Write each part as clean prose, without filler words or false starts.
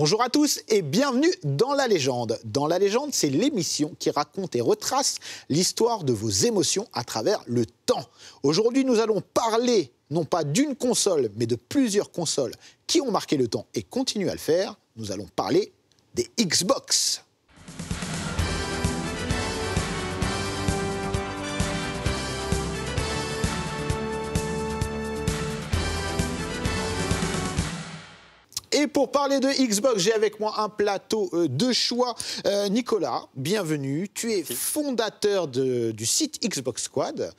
Bonjour à tous et bienvenue dans La Légende. Dans La Légende, c'est l'émission qui raconte et retrace l'histoire de vos émotions à travers le temps. Aujourd'hui, nous allons parler non pas d'une console, mais de plusieurs consoles qui ont marqué le temps et continuent à le faire. Nous allons parler des Xbox. Et pour parler de Xbox, j'ai avec moi un plateau de choix. Nicolas, bienvenue. Tu es fondateur du site Xbox Squad.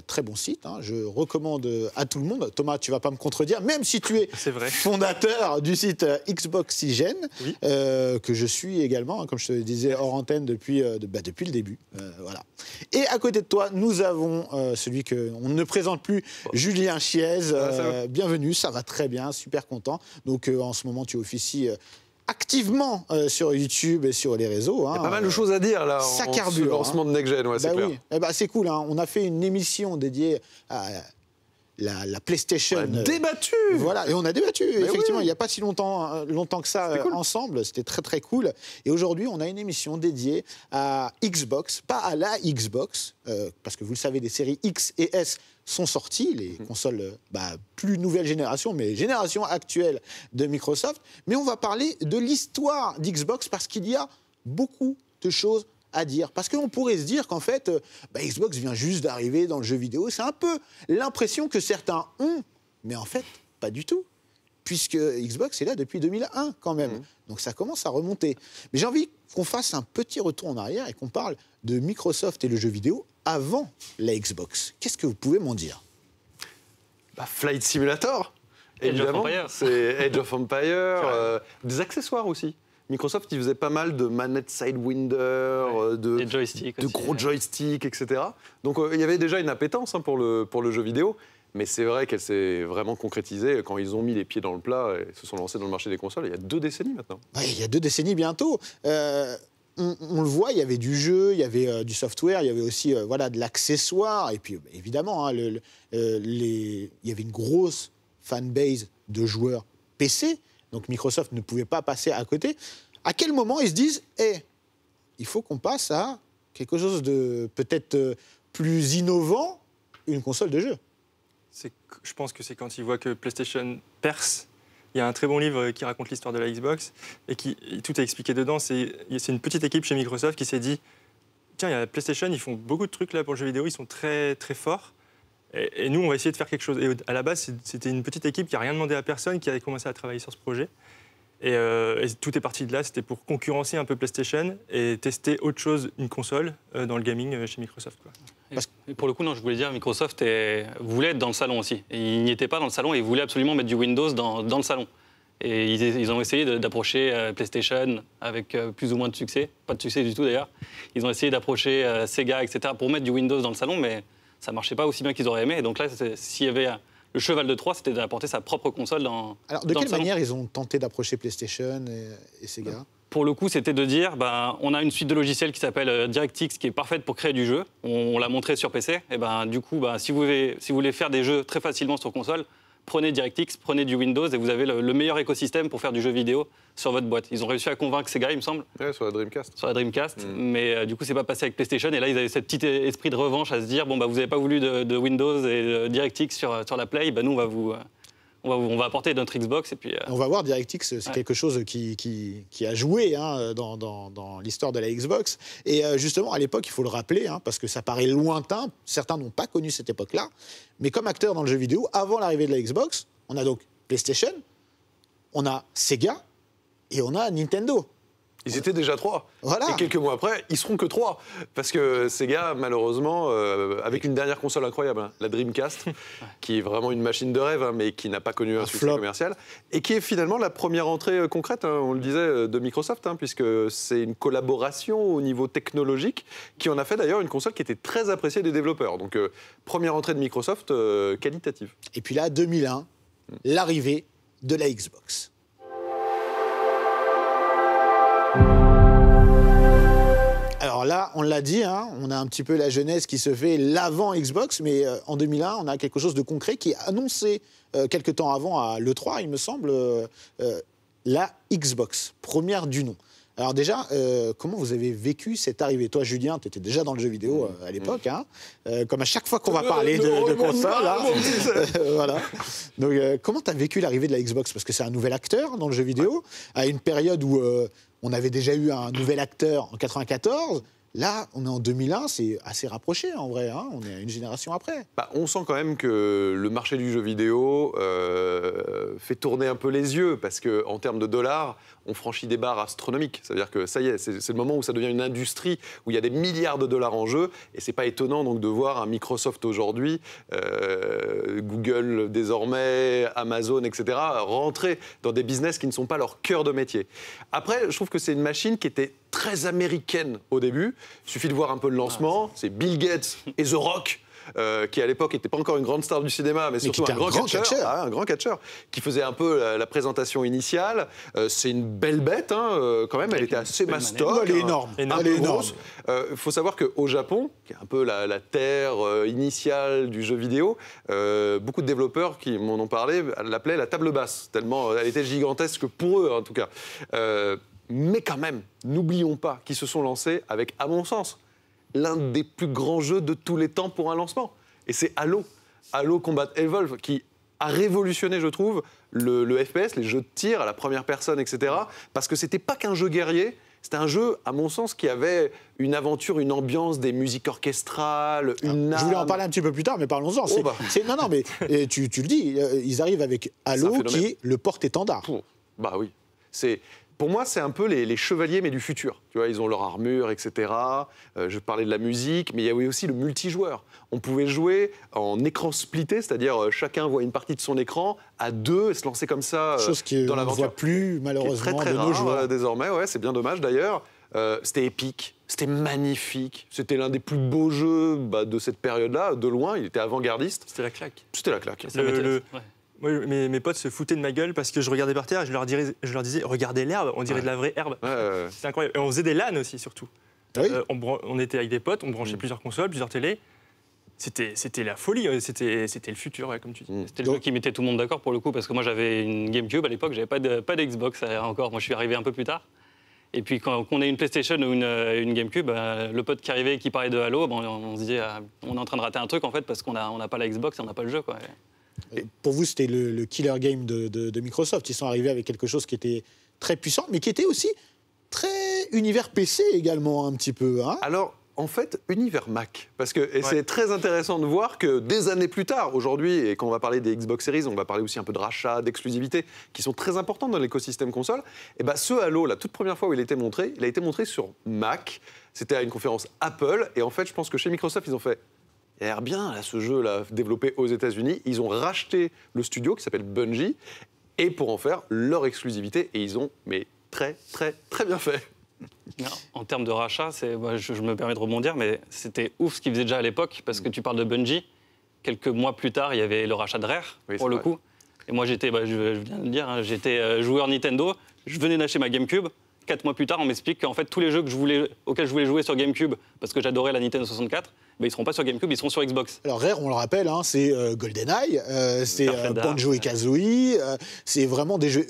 Très bon site, hein. Je recommande à tout le monde. Thomas, tu ne vas pas me contredire, même si tu es fondateur du site Xboxygène, oui. Que je suis également, hein, comme je te le disais hors antenne depuis le début. Voilà. Et à côté de toi, nous avons celui qu'on ne présente plus, Julien Chiez. Bienvenue, ça va très bien, super content. Donc en ce moment, tu officies activement sur YouTube et sur les réseaux. Il y a pas mal de choses à dire là. Ça carbure. Le lancement de Next Gen, ouais, c'est clair. Oui. C'est cool. Hein. On a fait une émission dédiée à la PlayStation. On a débattu. Voilà, et on a débattu. Effectivement, il n'y a pas si longtemps que ça cool. ensemble. C'était très très cool. Et aujourd'hui, on a une émission dédiée à Xbox, pas à la Xbox, parce que vous le savez, les séries X et S sont sorties, les consoles plus nouvelle génération, mais génération actuelle de Microsoft. Mais on va parler de l'histoire d'Xbox parce qu'il y a beaucoup de choses à dire. Parce qu'on pourrait se dire qu'en fait, Xbox vient juste d'arriver dans le jeu vidéo. C'est un peu l'impression que certains ont, mais en fait, pas du tout. Puisque Xbox est là depuis 2001 quand même. Donc ça commence à remonter. Mais j'ai envie qu'on fasse un petit retour en arrière et qu'on parle de Microsoft et le jeu vidéo avant la Xbox. Qu'est-ce que vous pouvez m'en dire ? Flight Simulator, évidemment. C'est Age of Empires, des accessoires aussi. Microsoft, ils faisaient pas mal de manettes Sidewinder, de gros joysticks, etc. Donc il y avait déjà une appétence pour le jeu vidéo. Mais c'est vrai qu'elle s'est vraiment concrétisée quand ils ont mis les pieds dans le plat et se sont lancés dans le marché des consoles il y a 2 décennies maintenant. Oui, il y a 2 décennies bientôt. On le voit, il y avait du jeu, il y avait du software, il y avait aussi de l'accessoire. Et puis évidemment, il y avait une grosse fanbase de joueurs PC. Donc Microsoft ne pouvait pas passer à côté. À quel moment ils se disent il faut qu'on passe à quelque chose de peut-être plus innovant, une console de jeu ? Je pense que c'est quand ils voient que PlayStation perce. Il y a un très bon livre qui raconte l'histoire de la Xbox et tout est expliqué dedans. C'est une petite équipe chez Microsoft qui s'est dit tiens, il y a PlayStation, ils font beaucoup de trucs là pour le jeu vidéo, ils sont très, très forts. Et nous, on va essayer de faire quelque chose. Et à la base, c'était une petite équipe qui n'a rien demandé à personne, qui avait commencé à travailler sur ce projet. Et tout est parti de là, c'était pour concurrencer un peu PlayStation et tester autre chose, une console, dans le gaming chez Microsoft, quoi. Et pour le coup, non, je voulais dire, Microsoft voulait être dans le salon aussi. Et ils n'y étaient pas dans le salon et ils voulaient absolument mettre du Windows dans le salon. Et ils ont essayé d'approcher PlayStation avec plus ou moins de succès. Pas de succès du tout d'ailleurs. Ils ont essayé d'approcher Sega, etc. pour mettre du Windows dans le salon, mais ça ne marchait pas aussi bien qu'ils auraient aimé. Et donc là, s'il y avait le cheval de Troie, c'était d'apporter sa propre console dans le salon. Alors, de quelle manière ils ont tenté d'approcher PlayStation et Sega ? Pour le coup, c'était de dire, on a une suite de logiciels qui s'appelle DirectX, qui est parfaite pour créer du jeu. On l'a montré sur PC. Et du coup, si vous voulez faire des jeux très facilement sur console, prenez DirectX, prenez du Windows et vous avez le meilleur écosystème pour faire du jeu vidéo sur votre boîte. Ils ont réussi à convaincre Sega, il me semble. Ouais, sur la Dreamcast. Sur la Dreamcast. Mais du coup, c'est pas passé avec PlayStation. Et là, ils avaient ce petit esprit de revanche à se dire, vous n'avez pas voulu de Windows et de DirectX sur la Play, nous, on va apporter notre Xbox et puis... On va voir, DirectX, c'est quelque chose qui a joué dans l'histoire de la Xbox. Et justement, à l'époque, il faut le rappeler, parce que ça paraît lointain, certains n'ont pas connu cette époque-là, mais comme acteur dans le jeu vidéo, avant l'arrivée de la Xbox, on a donc PlayStation, on a Sega et on a Nintendo. Ils étaient déjà 3. Voilà. Et quelques mois après, ils seront que 3. Parce que Sega, malheureusement, avec une dernière console incroyable, la Dreamcast, qui est vraiment une machine de rêve, mais qui n'a pas connu un succès commercial, et qui est finalement la première entrée concrète, on le disait, de Microsoft, puisque c'est une collaboration au niveau technologique, qui en a fait d'ailleurs une console qui était très appréciée des développeurs. Donc, première entrée de Microsoft qualitative. Et puis là, 2001, l'arrivée de la Xbox. Alors là, on l'a dit, on a un petit peu la jeunesse qui se fait l'avant Xbox, mais en 2001, on a quelque chose de concret qui est annoncé quelques temps avant à l'E3, il me semble. la Xbox, première du nom. Alors déjà, comment vous avez vécu cette arrivée? Toi, Julien, tu étais déjà dans le jeu vidéo à l'époque, hein, comme à chaque fois qu'on va parler de console. Voilà. Donc, comment tu as vécu l'arrivée de la Xbox? Parce que c'est un nouvel acteur dans le jeu vidéo, à une période où on avait déjà eu un nouvel acteur en 94. Là, on est en 2001, c'est assez rapproché en vrai, hein, on est à une génération après. Bah, on sent quand même que le marché du jeu vidéo fait tourner un peu les yeux, parce qu'en termes de dollars, on franchit des barres astronomiques. C'est-à-dire que ça y est, c'est le moment où ça devient une industrie, où il y a des milliards de dollars en jeu, et c'est pas étonnant donc de voir un Microsoft aujourd'hui, Google désormais, Amazon, etc., rentrer dans des business qui ne sont pas leur cœur de métier. Après, je trouve que c'est une machine qui était très américaine au début. Il suffit de voir un peu le lancement. C'est Bill Gates et The Rock, qui à l'époque n'était pas encore une grande star du cinéma, mais surtout un grand catcheur. Un grand catcheur, qui faisait un peu la présentation initiale. C'est une belle bête, hein, quand même. Elle était assez mastoc. Elle est énorme. Elle est énorme. Il faut savoir qu'au Japon, qui est un peu la terre initiale du jeu vidéo, beaucoup de développeurs qui m'en ont parlé l'appelaient la table basse, tellement elle était gigantesque pour eux, en tout cas. Mais quand même, n'oublions pas qu'ils se sont lancés avec, à mon sens, l'un des plus grands jeux de tous les temps pour un lancement. Et c'est Halo. Halo Combat Evolve, qui a révolutionné, je trouve, le FPS, les jeux de tir à la première personne, etc. Parce que c'était pas qu'un jeu guerrier, c'était un jeu, à mon sens, qui avait une aventure, une ambiance, des musiques orchestrales, une âme. Je voulais en parler un petit peu plus tard, mais parlons-en. Non, mais tu le dis, ils arrivent avec Halo, qui est le porte-étendard. Bah oui. Pour moi, c'est un peu les chevaliers, mais du futur. Tu vois, ils ont leur armure, etc. Je parlais de la musique, mais il y avait aussi le multijoueur. On pouvait jouer en écran splitté, c'est-à-dire chacun voit une partie de son écran à deux et se lancer comme ça chose qui dans l'aventure. On ne voit plus, malheureusement, très, très de rare, nos jours. Désormais, ouais, c'est bien dommage d'ailleurs. C'était épique, c'était magnifique. C'était l'un des plus beaux jeux de cette période-là, de loin. Il était avant-gardiste. C'était la claque. C'était la claque. Moi, mes potes se foutaient de ma gueule parce que je regardais par terre et je leur disais regardez l'herbe, on dirait de la vraie herbe. C'était incroyable. Et on faisait des LAN aussi, surtout. Oui. On était avec des potes, on branchait plusieurs consoles, plusieurs télés. C'était la folie, c'était le futur, ouais, comme tu dis. C'était le jeu qui mettait tout le monde d'accord pour le coup, parce que moi j'avais une GameCube à l'époque, j'avais pas d'Xbox encore. Moi je suis arrivé un peu plus tard. Et puis quand on a une PlayStation ou une GameCube, le pote qui arrivait et qui parlait de Halo, on se disait on est en train de rater un truc en fait parce qu'on n'a pas la Xbox et on n'a pas le jeu, quoi. Pour vous, c'était le killer game de Microsoft. Ils sont arrivés avec quelque chose qui était très puissant, mais qui était aussi très univers PC également, un petit peu. Hein. Alors, en fait, univers Mac. C'est très intéressant de voir que des années plus tard, aujourd'hui, et quand on va parler des Xbox Series, on va parler aussi un peu de rachat, d'exclusivité, qui sont très importantes dans l'écosystème console. Et ce Halo, la toute première fois où il a été montré sur Mac. C'était à une conférence Apple. Et en fait, je pense que chez Microsoft, ils ont fait... Il a l'air bien, là, ce jeu-là, développé aux États-Unis. Ils ont racheté le studio qui s'appelle Bungie, et pour en faire leur exclusivité. Et ils ont, très, très, très bien fait. En termes de rachat, je me permets de rebondir, mais c'était ouf ce qu'ils faisaient déjà à l'époque, parce que tu parles de Bungie. Quelques mois plus tard, il y avait le rachat de Rare, pour le coup. Et moi, je viens de le dire, j'étais joueur Nintendo. Je venais d'acheter ma GameCube. 4 mois plus tard, on m'explique qu'en fait, tous les jeux auxquels je voulais jouer sur GameCube, parce que j'adorais la Nintendo 64, ils ne seront pas sur GameCube, ils seront sur Xbox. Alors Rare, on le rappelle, hein, c'est GoldenEye, c'est Banjo et Kazooie, c'est vraiment des jeux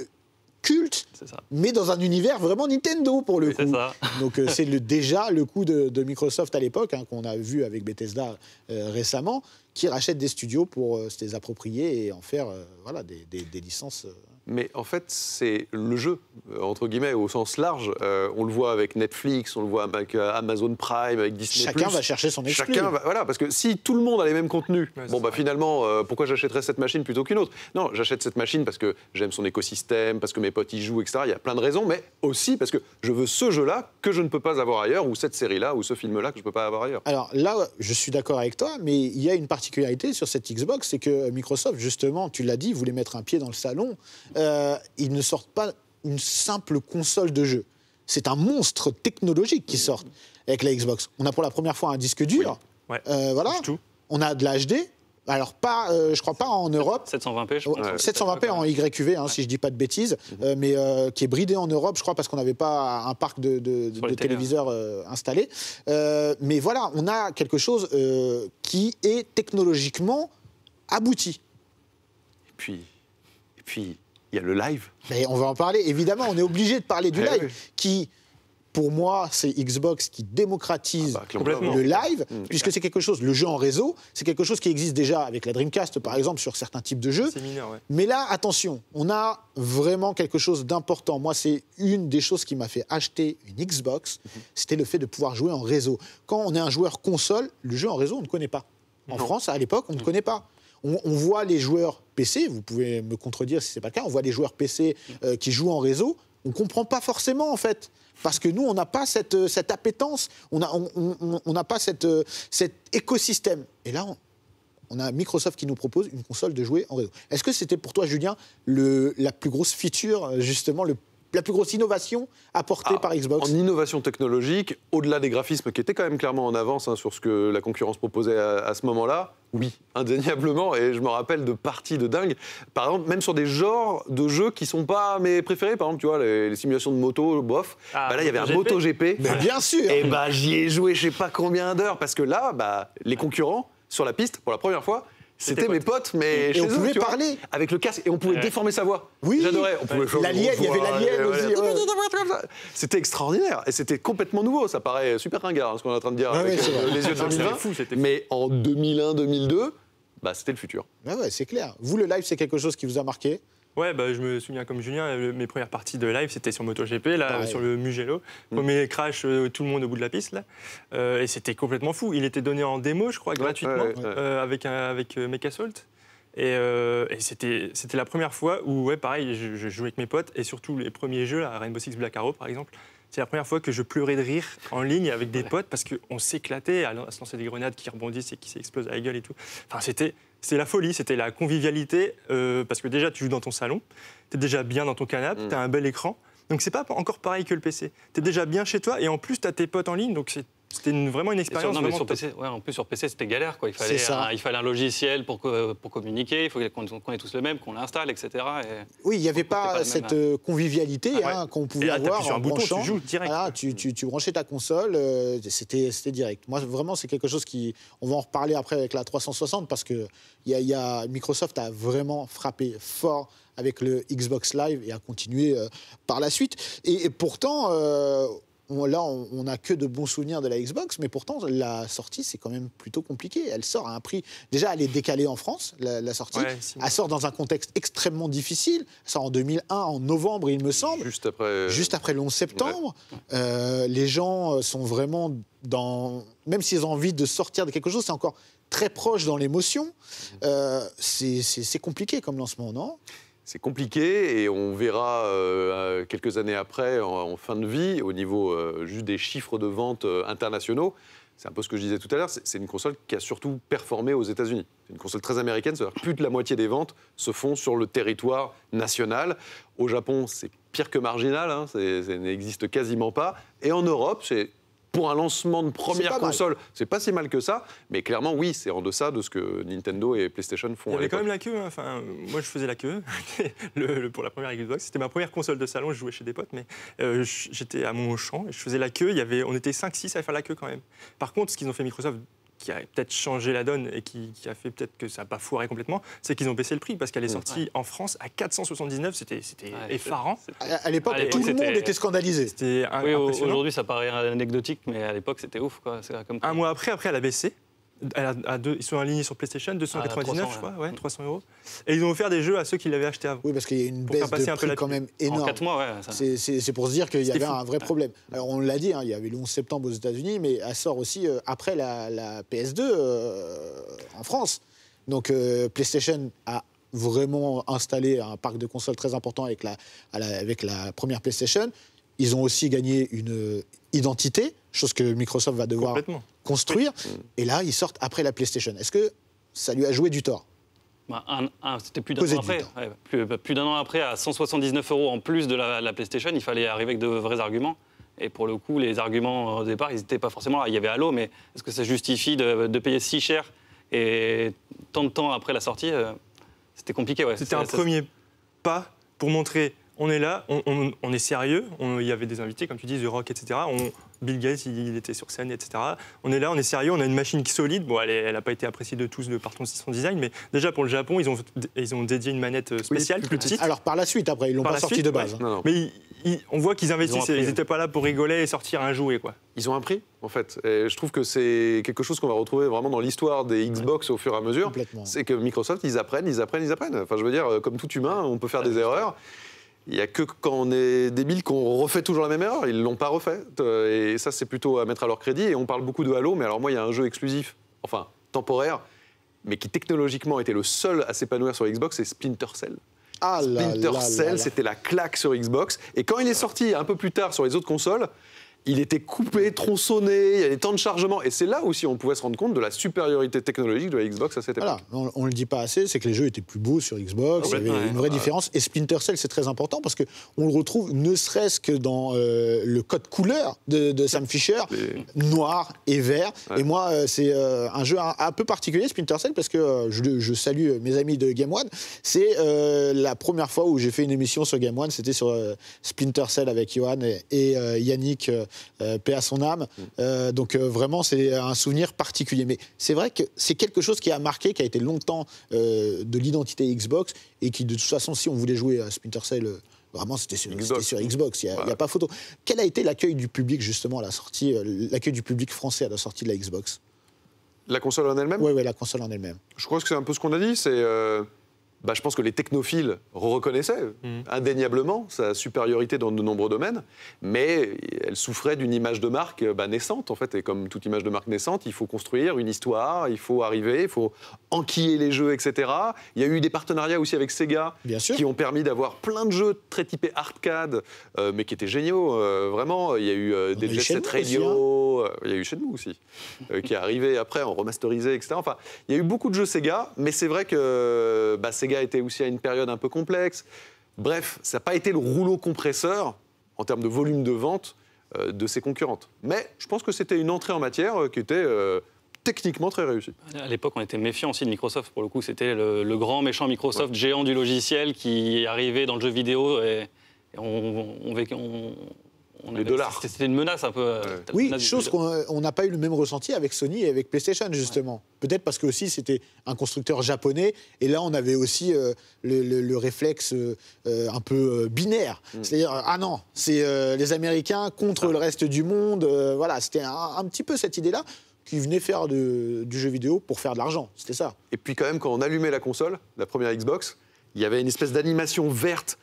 cultes, mais dans un univers vraiment Nintendo pour le coup. C'est ça. Donc c'est déjà le coup de Microsoft à l'époque, hein, qu'on a vu avec Bethesda récemment, qui rachète des studios pour se les approprier et en faire des licences... Mais en fait, c'est le jeu, entre guillemets, au sens large. On le voit avec Netflix, on le voit avec Amazon Prime, avec Disney+. Chacun va chercher son exclu. Voilà, parce que si tout le monde a les mêmes contenus, finalement, pourquoi j'achèterais cette machine plutôt qu'une autre? Non, j'achète cette machine parce que j'aime son écosystème, parce que mes potes y jouent, etc. Il y a plein de raisons, mais aussi parce que je veux ce jeu-là que je ne peux pas avoir ailleurs, ou cette série-là, ou ce film-là que je ne peux pas avoir ailleurs. Alors là, je suis d'accord avec toi, mais il y a une particularité sur cette Xbox, c'est que Microsoft, justement, tu l'as dit, voulait mettre un pied dans le salon. Ils ne sortent pas une simple console de jeu. C'est un monstre technologique qui sort avec la Xbox. On a pour la première fois un disque dur. Oui. Voilà. On a de la HD. Alors, je crois pas en Europe. 720p, je pense. 720p en YQV, si je dis pas de bêtises, mais qui est bridé en Europe, je crois, parce qu'on n'avait pas un parc de téléviseurs installé. Mais voilà, on a quelque chose qui est technologiquement abouti. Et puis, il y a le live. Mais on va en parler, évidemment, on est obligé de parler du Eh live, oui. qui, pour moi, c'est Xbox qui démocratise Complètement. le live, puisque c'est quelque chose, le jeu en réseau, c'est quelque chose qui existe déjà avec la Dreamcast, par exemple, sur certains types de jeux. C'est mineur, ouais. Mais là, attention, on a vraiment quelque chose d'important. Moi, c'est une des choses qui m'a fait acheter une Xbox, c'était le fait de pouvoir jouer en réseau. Quand on est un joueur console, le jeu en réseau, on ne connaît pas. En France, à l'époque, on ne connaît pas. On voit les joueurs PC, vous pouvez me contredire si ce n'est pas le cas, on voit les joueurs PC qui jouent en réseau, on ne comprend pas forcément, en fait. Parce que nous, on n'a pas cette appétence, on n'a pas cet écosystème. Et là, on a Microsoft qui nous propose une console de jouer en réseau. Est-ce que c'était pour toi, Julien, la plus grosse feature, justement, la plus grosse innovation apportée par Xbox? En innovation technologique, au-delà des graphismes qui étaient quand même clairement en avance sur ce que la concurrence proposait à ce moment-là, oui, indéniablement. Et je me rappelle de parties de dingue. Par exemple, même sur des genres de jeux qui ne sont pas mes préférés. Par exemple, tu vois, les simulations de moto, bof. Là, il y avait un MotoGP. Mais bien sûr. Et j'y ai joué je ne sais pas combien d'heures. Parce que là, les concurrents, sur la piste, pour la première fois, c'était mes potes, mais et chez on eux, pouvait tu vois, parler. avec le casque, et on pouvait déformer sa voix. Oui. J'adorais. On pouvait L'alien, il y avait l'alien aussi. Ouais. C'était extraordinaire, et c'était complètement nouveau. Ça paraît super ringard, ce qu'on est en train de dire avec c'est vrai. les yeux de Non, 2020. c'était fou, c'était fou. Mais en 2001-2002, c'était le futur. Ouais, c'est clair. Vous, le live, c'est quelque chose qui vous a marqué? Ouais, je me souviens comme Julien, mes premières parties de live, c'était sur MotoGP, là, Pareil. sur le Mugello. Premier crash, tout le monde au bout de la piste, là. Et c'était complètement fou. Il était donné en démo, je crois, gratuitement, avec Mechasalt. Et c'était la première fois où, pareil, je jouais avec mes potes, et surtout les premiers jeux, là, Rainbow Six Black Arrow, par exemple. C'est la première fois que je pleurais de rire en ligne avec des potes parce qu'on s'éclatait à se lancer des grenades qui rebondissent et qui s'explosent à la gueule et tout. Enfin, c'était la folie, c'était la convivialité, parce que déjà, tu joues dans ton salon, tu es déjà bien dans ton canapé, tu as un bel écran. Donc, c'est pas encore pareil que le PC. Tu es déjà bien chez toi et en plus, tu as tes potes en ligne. Donc, c'était vraiment une expérience. Mais sur PC, en plus, sur PC, c'était galère, quoi. Il fallait un logiciel pour communiquer, il faut qu'on ait tous le même, qu'on l'installe, etc. Oui, il n'y avait pas cette convivialité qu'on pouvait avoir sur un en bouton, branchant. tu joues direct. Voilà, tu branchais ta console, c'était direct. Moi, vraiment, c'est quelque chose qui... On va en reparler après avec la 360 parce que Microsoft a vraiment frappé fort avec le Xbox Live et a continué par la suite. Et pourtant... on n'a que de bons souvenirs de la Xbox, mais pourtant, la sortie, c'est quand même plutôt compliqué. Elle sort à un prix... Déjà, elle est décalée en France, la sortie. Ouais, elle sort dans un contexte extrêmement difficile. Elle sort en 2001, en novembre, il me semble. Juste après Le 11 septembre. Ouais. Les gens sont vraiment dans... Même s'ils ont envie de sortir de quelque chose, c'est encore très proche dans l'émotion. C'est compliqué comme lancement, non ? C'est compliqué et on verra quelques années après, en fin de vie, au niveau juste des chiffres de vente internationaux. C'est un peu ce que je disais tout à l'heure, c'est une console qui a surtout performé aux États-Unis. C'est une console très américaine, c'est-à-dire que plus de la moitié des ventes se font sur le territoire national. Au Japon, c'est pire que marginal, ça n'existe quasiment pas. Et en Europe, pour un lancement de première console, c'est pas si mal que ça, mais clairement, oui, c'est en deçà de ce que Nintendo et PlayStation font. Il y avait quand même la queue. Enfin, moi, je faisais la queue pour la première Xbox. C'était ma première console de salon. Je jouais chez des potes, mais j'étais à mon champ et je faisais la queue. On était 5-6 à faire la queue quand même. Par contre, ce qu'ils ont fait Microsoft, qui a peut-être changé la donne et qui a fait peut-être que ça n'a pas foiré complètement, c'est qu'ils ont baissé le prix parce qu'elle est sortie en France à 479, c'était effarant. À l'époque, tout le monde était scandalisé. C'était impressionnant. Aujourd'hui, ça paraît anecdotique, mais à l'époque, c'était ouf, quoi. Un mois après, elle a baissé. Ils sont alignés sur PlayStation, 299, 300, je crois, 300 €. Et ils ont offert des jeux à ceux qui l'avaient acheté avant. Oui, parce qu'il y a une baisse de prix quand même énorme. En 4 mois, c'est pour se dire qu'il y avait un vrai problème. Alors, on l'a dit, il y avait le 11 septembre aux États-Unis, mais elle sort aussi après la PS2 en France. Donc, PlayStation a vraiment installé un parc de consoles très important avec la première PlayStation. Ils ont aussi gagné une identité, chose que Microsoft va devoir construire. Et là, ils sortent après la PlayStation. Est-ce que ça lui a joué du tort ? C'était plus d'un an après. Plus d'un an après, à 179 € en plus de la PlayStation, il fallait arriver avec de vrais arguments. Et pour le coup, les arguments au départ, ils n'étaient pas forcément là. Il y avait Halo, mais est-ce que ça justifie de payer si cher et tant de temps après la sortie ? C'était compliqué. C'était un premier pas pour montrer on est là, on est sérieux, il y avait des invités, comme tu dis, The Rock, etc. Bill Gates, il était sur scène, etc. On est là, on est sérieux, on a une machine solide. Bon, elle n'a pas été appréciée de tous par son design, mais déjà pour le Japon, ils ont dédié une manette spéciale, plus petite. Alors par la suite, après, ils l'ont pas sorti de base. Ouais. Non. Mais on voit qu'ils investissent, ils n'étaient pas là pour rigoler et sortir un jouet, quoi. Ils ont un prix, en fait. Et je trouve que c'est quelque chose qu'on va retrouver vraiment dans l'histoire des Xbox au fur et à mesure. C'est que Microsoft, ils apprennent. Enfin, je veux dire, comme tout humain, on peut faire des erreurs. Il n'y a que quand on est débile qu'on refait toujours la même erreur. Ils ne l'ont pas refait. Et ça, c'est plutôt à mettre à leur crédit. Et on parle beaucoup de Halo, mais alors moi, il y a un jeu exclusif, enfin temporaire, mais qui technologiquement était le seul à s'épanouir sur Xbox, c'est Splinter Cell. Splinter Cell, c'était la claque sur Xbox. Et quand il est sorti un peu plus tard sur les autres consoles, il était coupé, tronçonné, il y a des temps de chargement. Et c'est là aussi on pouvait se rendre compte de la supériorité technologique de la Xbox à cette époque. Voilà, on ne le dit pas assez, c'est que les jeux étaient plus beaux sur Xbox, il y avait une vraie différence. Et Splinter Cell, c'est très important parce qu'on le retrouve ne serait-ce que dans le code couleur de Sam Fisher, noir et vert. Ouais. Et moi, c'est un jeu un peu particulier, Splinter Cell, parce que je salue mes amis de Game One. C'est la première fois où j'ai fait une émission sur Game One, c'était sur Splinter Cell avec Johan et Yannick, paix à son âme. Donc vraiment, c'est un souvenir particulier. Mais c'est vrai que c'est quelque chose qui a marqué, qui a été longtemps de l'identité Xbox et qui, de toute façon, si on voulait jouer à Splinter Cell, vraiment, c'était sur Xbox. Il n'y a pas photo. Quel a été l'accueil du public, justement, à la sortie, l'accueil du public français à la sortie de la Xbox? La console en elle-même? Oui, la console en elle-même. Je crois que c'est un peu ce qu'on a dit, c'est... je pense que les technophiles reconnaissaient indéniablement sa supériorité dans de nombreux domaines, mais elle souffrait d'une image de marque naissante, en fait. Et comme toute image de marque naissante, il faut construire une histoire, il faut arriver, il faut enquiller les jeux, etc. Il y a eu des partenariats aussi avec Sega qui ont permis d'avoir plein de jeux très typés arcade, mais qui étaient géniaux, vraiment. Il y a eu des Jet Set Radio, il y a eu Shenmue aussi, qui est arrivé après en remasterisé, etc. Enfin, il y a eu beaucoup de jeux Sega, mais c'est vrai que Sega était aussi à une période un peu complexe. Bref, ça n'a pas été le rouleau compresseur en termes de volume de vente de ses concurrentes. Mais je pense que c'était une entrée en matière qui était techniquement très réussie. À l'époque, on était méfiant aussi de Microsoft. Pour le coup, c'était le grand méchant Microsoft, géant du logiciel, qui arrivait dans le jeu vidéo et les dollars. C'était une menace un peu. Oui, chose qu'on n'a pas eu le même ressenti avec Sony et avec PlayStation, justement. Ouais. Peut-être parce que aussi c'était un constructeur japonais, et là on avait aussi le réflexe un peu binaire. C'est-à-dire, ah non, c'est les Américains contre le reste du monde. Voilà, c'était un petit peu cette idée-là qui venait faire du jeu vidéo pour faire de l'argent. C'était ça. Et puis quand même, quand on allumait la console, la première Xbox, il y avait une espèce d'animation verte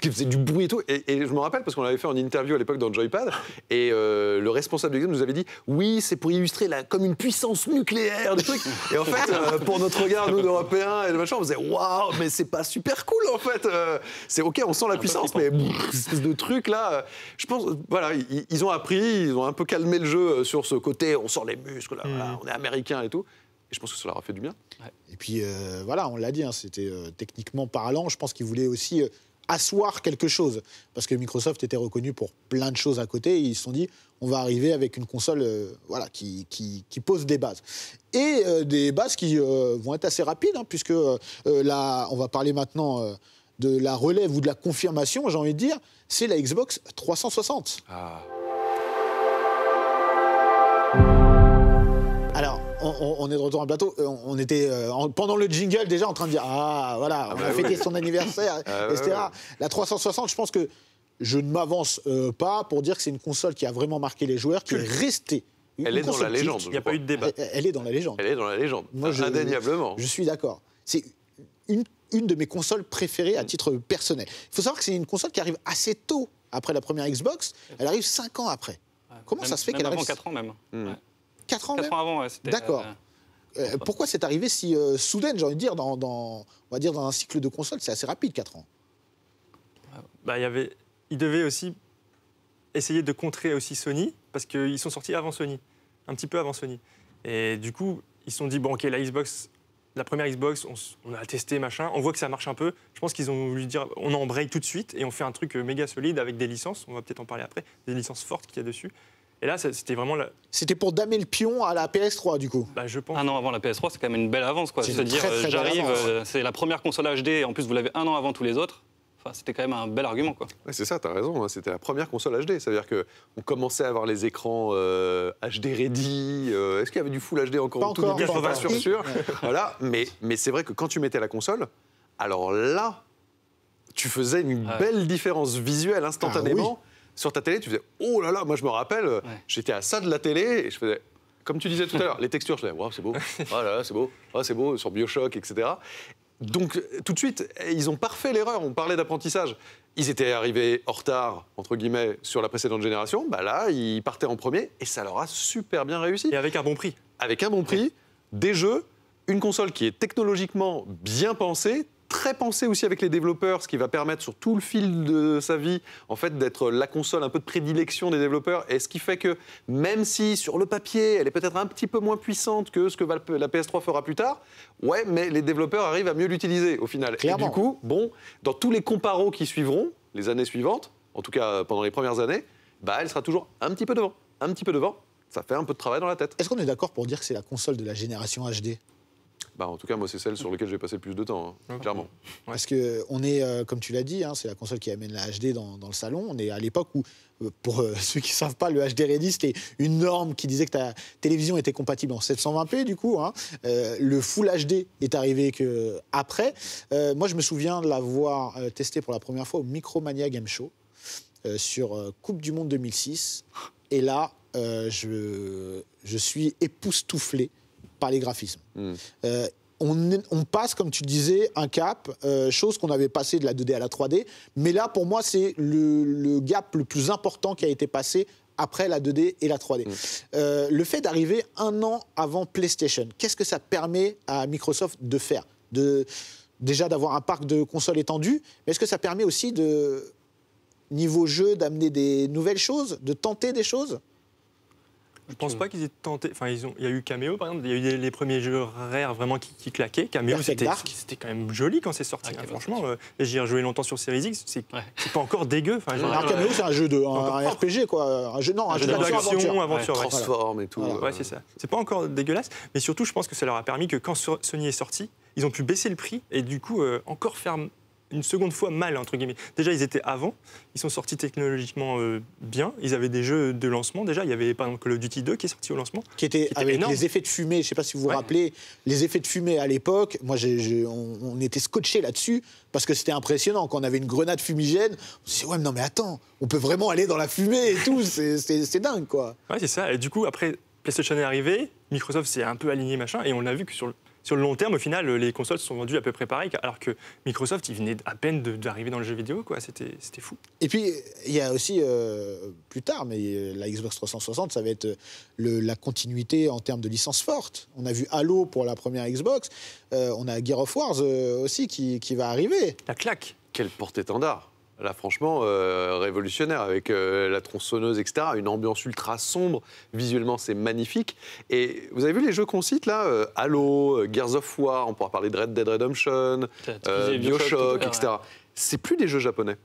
qui faisait du bruit et tout. Et je me rappelle, parce qu'on l'avait fait en interview à l'époque dans Joypad, et le responsable de Xbox nous avait dit « Oui, c'est pour illustrer comme une puissance nucléaire, des trucs. » Et en fait, pour notre regard, nous, Européens, et le machin, on faisait « Waouh, mais c'est pas super cool, en fait. C'est OK, on sent la puissance, mais cette espèce de truc, là... » Je pense, voilà, ils ont appris, ils ont un peu calmé le jeu sur ce côté, on sort les muscles, là, voilà, on est américain et tout. Et je pense que ça leur a fait du bien. Et puis, voilà, on l'a dit, c'était techniquement parlant. Je pense qu'ils voulaient aussi asseoir quelque chose. Parce que Microsoft était reconnu pour plein de choses à côté. Et ils se sont dit, on va arriver avec une console qui pose des bases. Et des bases qui vont être assez rapides, puisque là, on va parler maintenant de la relève ou de la confirmation, j'ai envie de dire, c'est la Xbox 360. Alors, on est de retour en plateau. On était pendant le jingle déjà en train de dire on a fêté son anniversaire, etc. La 360, je pense que je ne m'avance pas pour dire que c'est une console qui a vraiment marqué les joueurs, qui est restée. Elle est dans la légende. Il n'y a pas eu de débat. Elle est dans la légende. Elle est dans la légende. Moi, indéniablement. Je suis d'accord. C'est une de mes consoles préférées à titre personnel. Il faut savoir que c'est une console qui arrive assez tôt après la première Xbox. Elle arrive 5 ans après. Comment ça se fait qu'elle arrive 4 ans même. 4 ans 4 ans avant, ouais. D'accord. Pourquoi c'est arrivé si soudaine, j'ai envie de dire, on va dire dans un cycle de console, c'est assez rapide, 4 ans. Ils devaient aussi essayer de contrer aussi Sony, parce qu'ils sont sortis avant Sony, un petit peu avant Sony. Et du coup, ils se sont dit, bon, OK, la première Xbox, on a testé, machin, on voit que ça marche un peu. Je pense qu'ils ont voulu dire, on embraye tout de suite et on fait un truc méga solide avec des licences, on va peut-être en parler après, des licences fortes qu'il y a dessus. Et là, c'était vraiment... C'était pour damer le pion à la PS3, du coup. Je pense. Un an avant la PS3, c'est quand même une belle avance, quoi. C'est-à-dire, j'arrive, c'est la première console HD, et en plus, vous l'avez un an avant tous les autres. Enfin, c'était quand même un bel argument, quoi. Ouais, c'est ça, t'as raison. Hein, c'était la première console HD. C'est-à-dire qu'on commençait à avoir les écrans HD ready. Est-ce qu'il y avait du Full HD encore? Pas encore, pas sûr. Ouais. Voilà. Mais c'est vrai que quand tu mettais la console, alors là, tu faisais une belle différence visuelle instantanément. Sur ta télé, tu faisais « Oh là là !» Moi, je me rappelle, j'étais à ça de la télé et je faisais... Comme tu disais tout à l'heure, les textures, je disais « Wow, c'est beau. Oh là là, c'est beau. Oh, c'est beau. » Sur Bioshock, etc. Donc, tout de suite, ils ont parfait l'erreur. On parlait d'apprentissage. Ils étaient arrivés en retard, entre guillemets, sur la précédente génération. Bah là, ils partaient en premier et ça leur a super bien réussi. Et avec un bon prix. Avec un bon prix, des jeux, une console qui est technologiquement bien pensée, très pensée aussi avec les développeurs, ce qui va permettre sur tout le fil de sa vie, en fait, d'être la console un peu de prédilection des développeurs. Et ce qui fait que, même si sur le papier, elle est peut-être un petit peu moins puissante que ce que la PS3 fera plus tard, ouais, mais les développeurs arrivent à mieux l'utiliser au final. Clairement. Et du coup, bon, dans tous les comparos qui suivront, les années suivantes, en tout cas pendant les premières années, bah, elle sera toujours un petit peu devant. Un petit peu devant, ça fait un peu de travail dans la tête. Est-ce qu'on est d'accord pour dire que c'est la console de la génération HD? Bah, en tout cas, moi, c'est celle sur laquelle j'ai passé le plus de temps, hein, clairement. Parce que on est, comme tu l'as dit, c'est la console qui amène la HD dans le salon. On est à l'époque où, pour ceux qui ne savent pas, le HD Ready, c'était une norme qui disait que ta télévision était compatible en 720p, du coup. Le Full HD est arrivé après. Moi, je me souviens de l'avoir testé pour la première fois au Micromania Game Show sur Coupe du Monde 2006. Et là, je suis époustouflé par les graphismes. On passe, comme tu disais, un cap, chose qu'on avait passé de la 2D à la 3D. Mais là, pour moi, c'est le gap le plus important qui a été passé après la 2D et la 3D. Le fait d'arriver un an avant PlayStation, qu'est-ce que ça permet à Microsoft de faire? Déjà d'avoir un parc de consoles étendu, mais est-ce que ça permet aussi, niveau jeu, d'amener des nouvelles choses, de tenter des choses? Je pense pas qu'ils aient tenté. Enfin, il y a eu Cameo, par exemple. Il y a eu les premiers jeux rares vraiment qui claquaient. Cameo, c'était quand même joli quand c'est sorti. Franchement, j'y ai rejoué longtemps sur Series X. C'est pas encore dégueu. Enfin, Cameo, c'est un jeu un RPG, quoi. Un jeu d'action, aventure. Transforme et tout. Ouais, c'est ça. C'est pas encore dégueulasse. Mais surtout, je pense que ça leur a permis que quand Sony est sorti, ils ont pu baisser le prix et du coup encore faire une seconde fois mal, entre guillemets. Déjà, ils étaient avant, ils sont sortis technologiquement bien, ils avaient des jeux de lancement déjà, il y avait par exemple Call of Duty 2 qui est sorti au lancement. Qui était avec énorme. Les effets de fumée, je ne sais pas si vous vous rappelez, les effets de fumée à l'époque, moi on était scotchés là-dessus, parce que c'était impressionnant, quand on avait une grenade fumigène, on se disait, ouais, mais non mais attends, on peut vraiment aller dans la fumée et tout, c'est dingue, quoi. Ouais, c'est ça, et du coup, après, PlayStation est arrivé, Microsoft s'est un peu aligné, machin, et on a vu que sur le long terme, au final, les consoles se sont vendues à peu près pareil, alors que Microsoft, il venait à peine d'arriver dans le jeu vidéo, quoi. C'était fou. Et puis, il y a aussi, plus tard, mais la Xbox 360, ça va être la continuité en termes de licences fortes. On a vu Halo pour la première Xbox, on a Gears of War aussi qui va arriver. La claque. Quel porte-étendard! Là, franchement, révolutionnaire, avec la tronçonneuse, etc. Une ambiance ultra sombre. Visuellement, c'est magnifique. Et vous avez vu les jeux qu'on cite, là Halo, Gears of War, on pourra parler de Red Dead Redemption, Bioshock, etc. Ouais. C'est plus des jeux japonais.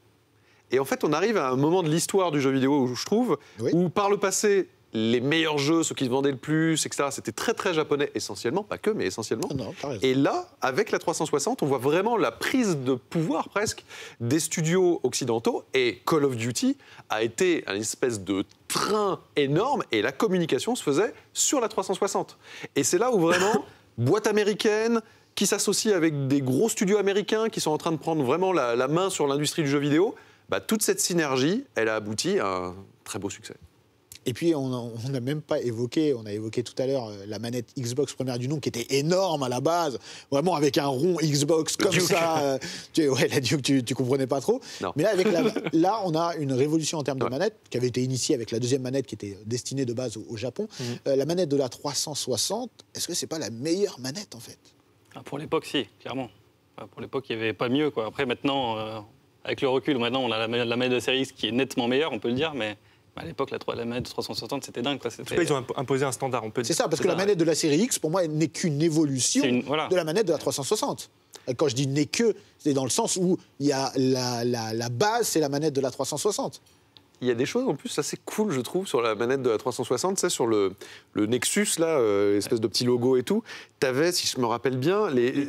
Et en fait, on arrive à un moment de l'histoire du jeu vidéo, où je trouve, où par le passé, les meilleurs jeux, ceux qui se vendaient le plus, etc., c'était très très japonais, essentiellement, pas que, mais essentiellement. Non, et là, avec la 360, on voit vraiment la prise de pouvoir presque des studios occidentaux, et Call of Duty a été une espèce de train énorme, et la communication se faisait sur la 360. Et c'est là où vraiment, boîte américaine, qui s'associe avec des gros studios américains qui sont en train de prendre vraiment la main sur l'industrie du jeu vidéo, bah, toute cette synergie, elle a abouti à un très beau succès. Et puis, on n'a même pas évoqué, on a évoqué tout à l'heure la manette Xbox première du nom, qui était énorme à la base, vraiment avec un rond Xbox comme Duke. Ça. La Duke, tu comprenais pas trop. Non. Mais là, on a une révolution en termes de manette, qui avait été initiée avec la deuxième manette qui était destinée de base au Japon. La manette de la 360, est-ce que c'est pas la meilleure manette, en fait? Pour l'époque, si, clairement. Pour l'époque, il n'y avait pas mieux, quoi. Après, maintenant, avec le recul, maintenant, on a la manette de série X qui est nettement meilleure, on peut le dire, mais... À l'époque, la manette de 360, c'était dingue. Quoi. En tout cas, ils ont imposé un standard, on peut dire. C'est ça, parce que la manette de la série X, pour moi, elle n'est qu'une évolution de la manette de la 360. Et quand je dis n'est que, c'est dans le sens où il y a la base, c'est la manette de la 360. il y a des choses en plus assez cool, je trouve, sur la manette de la 360, tu sais, sur le Nexus, là, espèce de petit logo et tout. Tu avais, si je me rappelle bien, les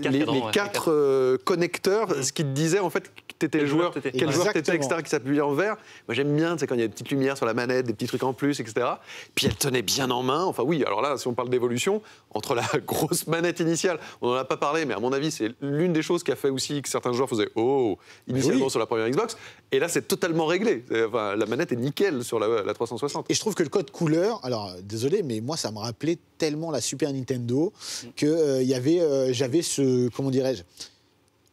quatre connecteurs, ce qui te disait en fait quel joueur t'étais, etc., qui s'appuyait en vert. Moi, j'aime bien, tu sais, quand il y a des petites lumières sur la manette, des petits trucs en plus, etc. Puis elle tenait bien en main. Enfin, oui, alors là, si on parle d'évolution, entre la grosse manette initiale, on n'en a pas parlé, mais à mon avis, c'est l'une des choses qui a fait aussi que certains joueurs faisaient initialement sur la première Xbox. Et là, c'est totalement réglé. Enfin, la manette est nickel sur la 360. Et je trouve que le code couleur, alors désolé, mais moi, ça me rappelait tellement la Super Nintendo que j'avais ce, comment dirais-je,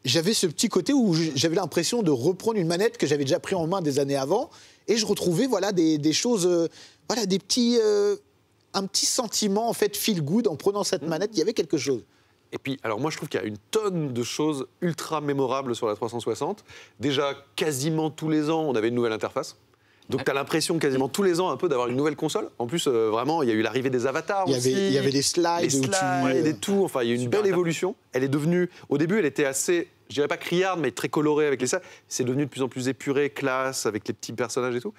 j'avais ce petit côté où j'avais l'impression de reprendre une manette que j'avais déjà pris en main des années avant, et je retrouvais des choses, des petits, un petit sentiment en fait feel good en prenant cette manette. Il y avait quelque chose. Et puis, alors moi, je trouve qu'il y a une tonne de choses ultra mémorables sur la 360. Déjà, quasiment tous les ans, on avait une nouvelle interface. Donc, tu as l'impression quasiment tous les ans un peu d'avoir une nouvelle console. En plus, vraiment, il y a eu l'arrivée des avatars aussi. Il y avait des slides. Des tout. Enfin, il y a eu une belle évolution. Elle est devenue... Au début, elle était assez... Je dirais pas criarde, mais très colorée avec les slides. C'est devenu de plus en plus épuré, classe, avec les petits personnages et tout.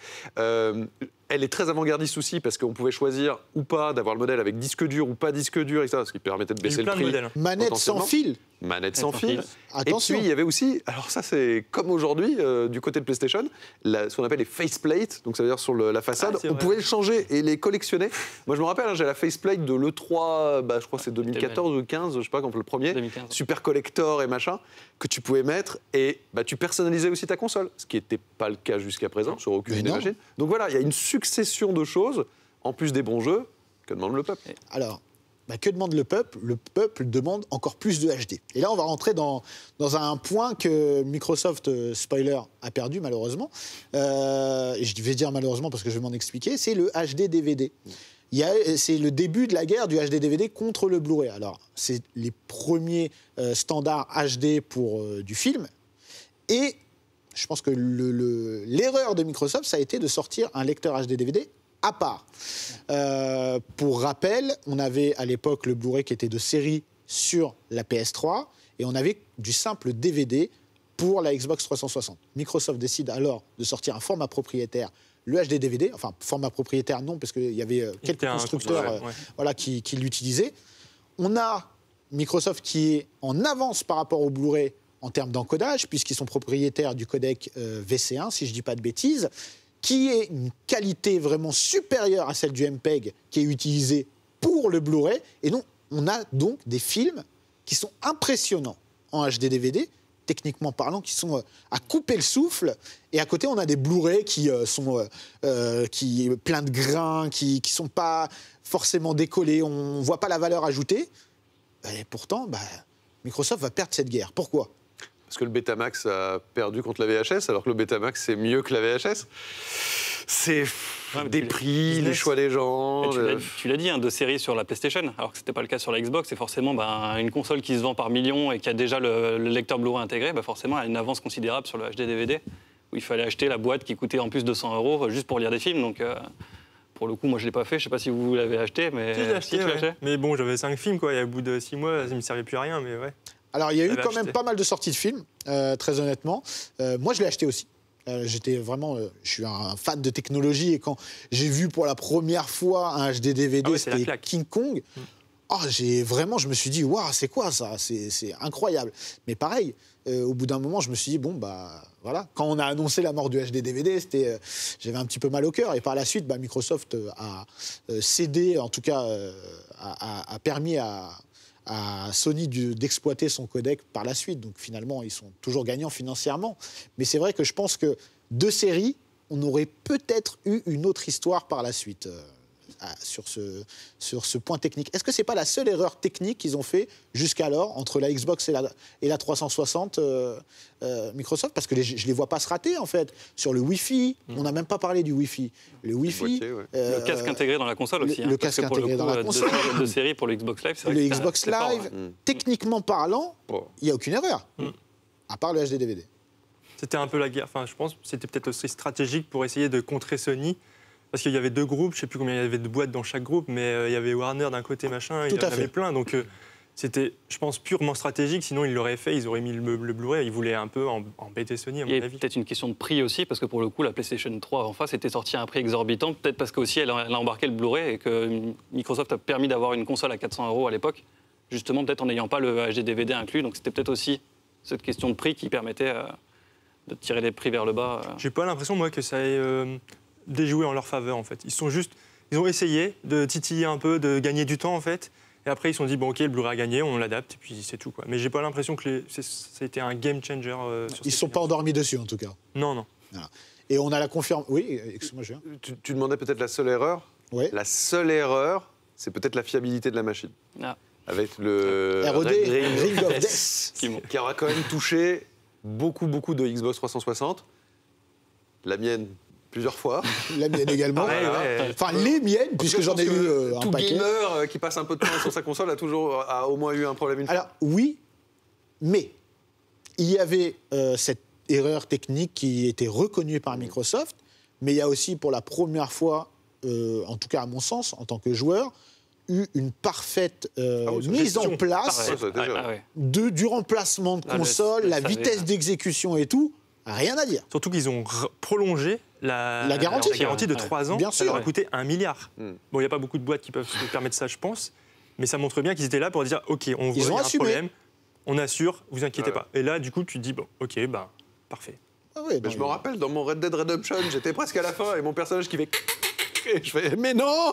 Elle est très avant-gardiste aussi, parce qu'on pouvait choisir ou pas d'avoir le modèle avec disque dur ou pas disque dur, etc. Ce qui permettait de baisser le prix. Manette sans fil. Manette sans fil. Attention. Et puis, il y avait aussi, alors ça c'est comme aujourd'hui, du côté de PlayStation, ce qu'on appelle les faceplates, donc ça veut dire sur la façade, on pouvait le changer et les collectionner. Moi je me rappelle, j'ai la faceplate de l'E3, je crois que c'est 2014 ou 2015, je sais pas, quand le premier, 2015. Super collector et machin, que tu pouvais mettre, et tu personnalisais aussi ta console, ce qui n'était pas le cas jusqu'à présent, sur aucune des machines. Donc voilà, il y a une succession de choses, en plus des bons jeux, que demande le peuple. Alors, que demande le peuple ? Le peuple demande encore plus de HD. Et là, on va rentrer dans un point que Microsoft, spoiler, a perdu malheureusement. Et je vais dire malheureusement parce que je vais m'en expliquer. C'est le HD DVD. C'est le début de la guerre du HD DVD contre le Blu-ray. Alors, c'est les premiers standards HD pour du film. Et je pense que l'erreur de Microsoft, ça a été de sortir un lecteur HD DVD à part. Pour rappel, on avait à l'époque le Blu-ray qui était de série sur la PS3 et on avait du simple DVD pour la Xbox 360. Microsoft décide alors de sortir un format propriétaire, le HD DVD, enfin format propriétaire non, parce qu'il y avait quelques constructeurs qui l'utilisaient. On a Microsoft qui est en avance par rapport au Blu-ray en termes d'encodage, puisqu'ils sont propriétaires du codec VC1, si je ne dis pas de bêtises, qui est une qualité vraiment supérieure à celle du MPEG qui est utilisée pour le Blu-ray. Et donc, on a donc des films qui sont impressionnants en HD DVD, techniquement parlant, qui sont à couper le souffle. Et à côté, on a des Blu-ray qui sont pleins de grains, qui ne sont pas forcément décollés, on ne voit pas la valeur ajoutée. Et pourtant, Microsoft va perdre cette guerre. Pourquoi ? Parce que le Betamax a perdu contre la VHS, alors que le Betamax, c'est mieux que la VHS. C'est des prix, les choix des gens. Tu l'as dit, de série sur la PlayStation, alors que ce n'était pas le cas sur la Xbox. Et forcément, une console qui se vend par millions et qui a déjà le lecteur Blu-ray intégré, forcément, elle a une avance considérable sur le HD DVD, où il fallait acheter la boîte qui coûtait en plus 200 € juste pour lire des films. Donc, pour le coup, moi, je ne l'ai pas fait. Je ne sais pas si vous l'avez acheté, mais... Si, je l'ai acheté, Mais bon, j'avais 5 films, quoi. Et au bout de 6 mois, ça ne me servait plus à rien, mais ouais. Alors, il y a eu quand même pas mal de sorties de films, très honnêtement. Moi, je l'ai acheté aussi. Je suis un fan de technologie et quand j'ai vu pour la première fois un HD DVD, c'était King Kong. Je me suis dit, waouh, c'est quoi ça ? C'est incroyable. Mais pareil, au bout d'un moment, je me suis dit, voilà. Quand on a annoncé la mort du HD DVD, j'avais un petit peu mal au cœur. Et par la suite, Microsoft a cédé, en tout cas, a permis à Sony d'exploiter son codec par la suite. Donc finalement, ils sont toujours gagnants financièrement. Mais c'est vrai que je pense que de série, on aurait peut-être eu une autre histoire par la suite sur ce point technique. Est-ce que c'est pas la seule erreur technique qu'ils ont fait jusqu'alors entre la Xbox et la 360 Microsoft ? Parce que je les vois pas se rater en fait. Sur le Wi-Fi, on n'a même pas parlé du Wi-Fi. Le Wi-Fi, le casque intégré dans la console aussi. Le casque intégré dans la console. De série pour le Xbox Live, c'est vrai. Le Xbox Live, techniquement parlant, il n'y a aucune erreur, à part le HD DVD. C'était un peu la guerre. Enfin, je pense que c'était peut-être aussi stratégique pour essayer de contrer Sony. Parce qu'il y avait 2 groupes, je ne sais plus combien il y avait de boîtes dans chaque groupe, mais il y avait Warner d'un côté, machin, il y en avait plein. Donc c'était, je pense, purement stratégique. Sinon, ils l'auraient fait, ils auraient mis le Blu-ray. Ils voulaient un peu embêter Sony, à mon Il y a avis. peut-être une question de prix aussi, parce que pour le coup, la PlayStation 3 en face était sortie à un prix exorbitant, peut-être parce qu'aussi elle a embarqué le Blu-ray et que Microsoft a permis d'avoir une console à 400 € à l'époque, justement peut-être en n'ayant pas le HD-DVD inclus. Donc c'était peut-être aussi cette question de prix qui permettait de tirer les prix vers le bas. J'ai pas l'impression, moi, que ça ait déjoué en leur faveur, en fait. Ils ont essayé de titiller un peu, de gagner du temps, en fait. Et après, ils se sont dit, bon, OK, le Blu-ray a gagné, on l'adapte, et puis c'est tout, quoi. Mais j'ai pas l'impression que ça a été un game changer. Sur Ils ne sont pas endormis dessus, en tout cas. Non. Voilà. Et on a la confirmation. Oui, excuse-moi, Julien. Tu demandais peut-être la seule erreur. Ouais. La seule erreur, c'est peut-être la fiabilité de la machine. Ah. Avec le ROD, Ring of Death. qui aura quand même touché beaucoup de Xbox 360. La mienne, plusieurs fois. La mienne également. Pareil, ouais. Enfin, les miennes, puisque j'en ai eu un tout paquet. gamer qui passe un peu de temps sur sa console a au moins eu un problème une fois. Alors, oui, mais il y avait cette erreur technique qui était reconnue par Microsoft, mais il y a aussi, pour la première fois, en tout cas à mon sens, en tant que joueur, eu une parfaite mise en place du remplacement de console, la vitesse d'exécution et tout. Rien à dire. Surtout qu'ils ont prolongé la garantie de 3 ans. Bien ça sûr. leur a coûté 1 milliard. Bon, il n'y a pas beaucoup de boîtes qui peuvent se permettre ça, je pense. Mais ça montre bien qu'ils étaient là pour dire, OK, on voit qu'il y a un problème, on assure, vous inquiétez pas. Et là, du coup, tu te dis, bon, OK, parfait. Ah ouais, je me rappelle, dans mon Red Dead Redemption, j'étais presque à la fin et mon personnage qui fait... Et je fais, mais non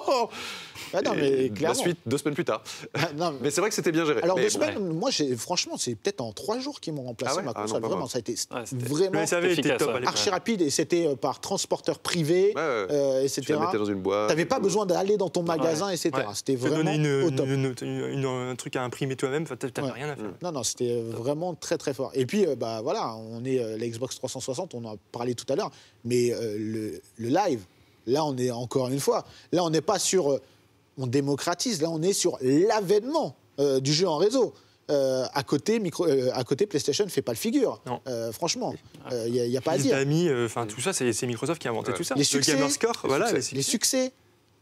Ah non, mais clairement. La suite, 2 semaines plus tard. Ah, non, mais c'est vrai que c'était bien géré. Alors, mais 2 semaines, moi, franchement, c'est peut-être en 3 jours qu'ils m'ont remplacé ma console. non, vraiment, ça a été Le vraiment SAV était top à l'époque. archi rapide et c'était par transporteur privé, etc. Tu la mettais dans une boîte. T'avais pas besoin d'aller dans ton magasin, etc. C'était vraiment au top. Un truc à imprimer toi-même, t'avais rien à faire. Non, c'était vraiment très très fort. Et puis, voilà, on est la Xbox 360, on en a parlé tout à l'heure, mais le live, là, on est encore une fois, là, on n'est pas sur... on démocratise, là, on est sur l'avènement du jeu en réseau. À côté, PlayStation ne fait pas le figure. Franchement, il n'y a pas à dire. Amis, tout ça, c'est Microsoft qui a inventé tout ça. Les succès, le Gamerscore, voilà. Les succès,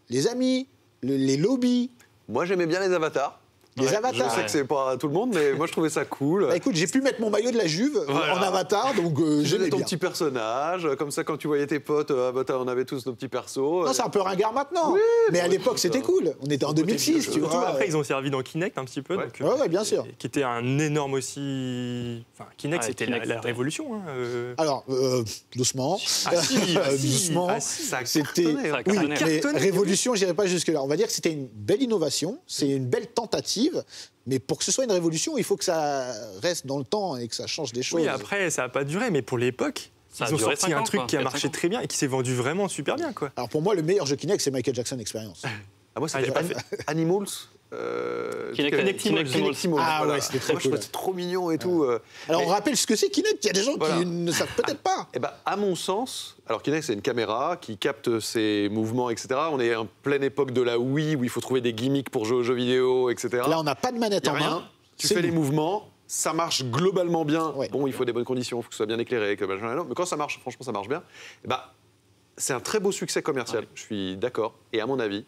les amis, les lobbies. Moi, j'aimais bien les avatars. Les avatars. Je sais que c'est pas tout le monde, mais moi je trouvais ça cool. Bah, écoute, j'ai pu mettre mon maillot de la Juve en avatar, donc j'aimais ton bien. petit personnage, comme ça quand tu voyais tes potes, on avait tous nos petits persos. Non, c'est un peu ringard maintenant, oui, mais à l'époque c'était cool. On était en 2006, tu vois. Après, ils ont servi dans Kinect un petit peu. Ouais. Donc, ouais, bien sûr. Qui était un énorme aussi. Enfin, Kinect, c'était la révolution. Hein, Alors, doucement. Doucement. C'était. Oui, mais révolution, j'irai pas jusque-là. On va dire que c'était une belle innovation, c'est une belle tentative. Mais pour que ce soit une révolution, il faut que ça reste dans le temps et que ça change des choses. Oui, après, ça n'a pas duré, mais pour l'époque, ils ont sorti un truc qui a marché très bien et qui s'est vendu vraiment super bien, quoi. Alors pour moi, le meilleur jeu Kinect, c'est Michael Jackson Experience. Ah, moi, c'était Animals. Kinectimals. Ah ouais, c'était très cool. C'est trop mignon et tout. Alors on rappelle ce que c'est Kinect. Il y a des gens qui ne savent peut-être pas. Eh ben, à mon sens, alors Kinect, c'est une caméra qui capte ses mouvements, etc. On est en pleine époque de la Wii où il faut trouver des gimmicks pour jouer aux jeux vidéo, etc. Là, on n'a pas de manette en main. Tu fais les mouvements. Ça marche globalement bien. Ouais. Bon, il faut des bonnes conditions, il faut que ce soit bien éclairé, mais quand ça marche, franchement, ça marche bien. Eh ben, c'est un très beau succès commercial. Je suis d'accord. Et à mon avis,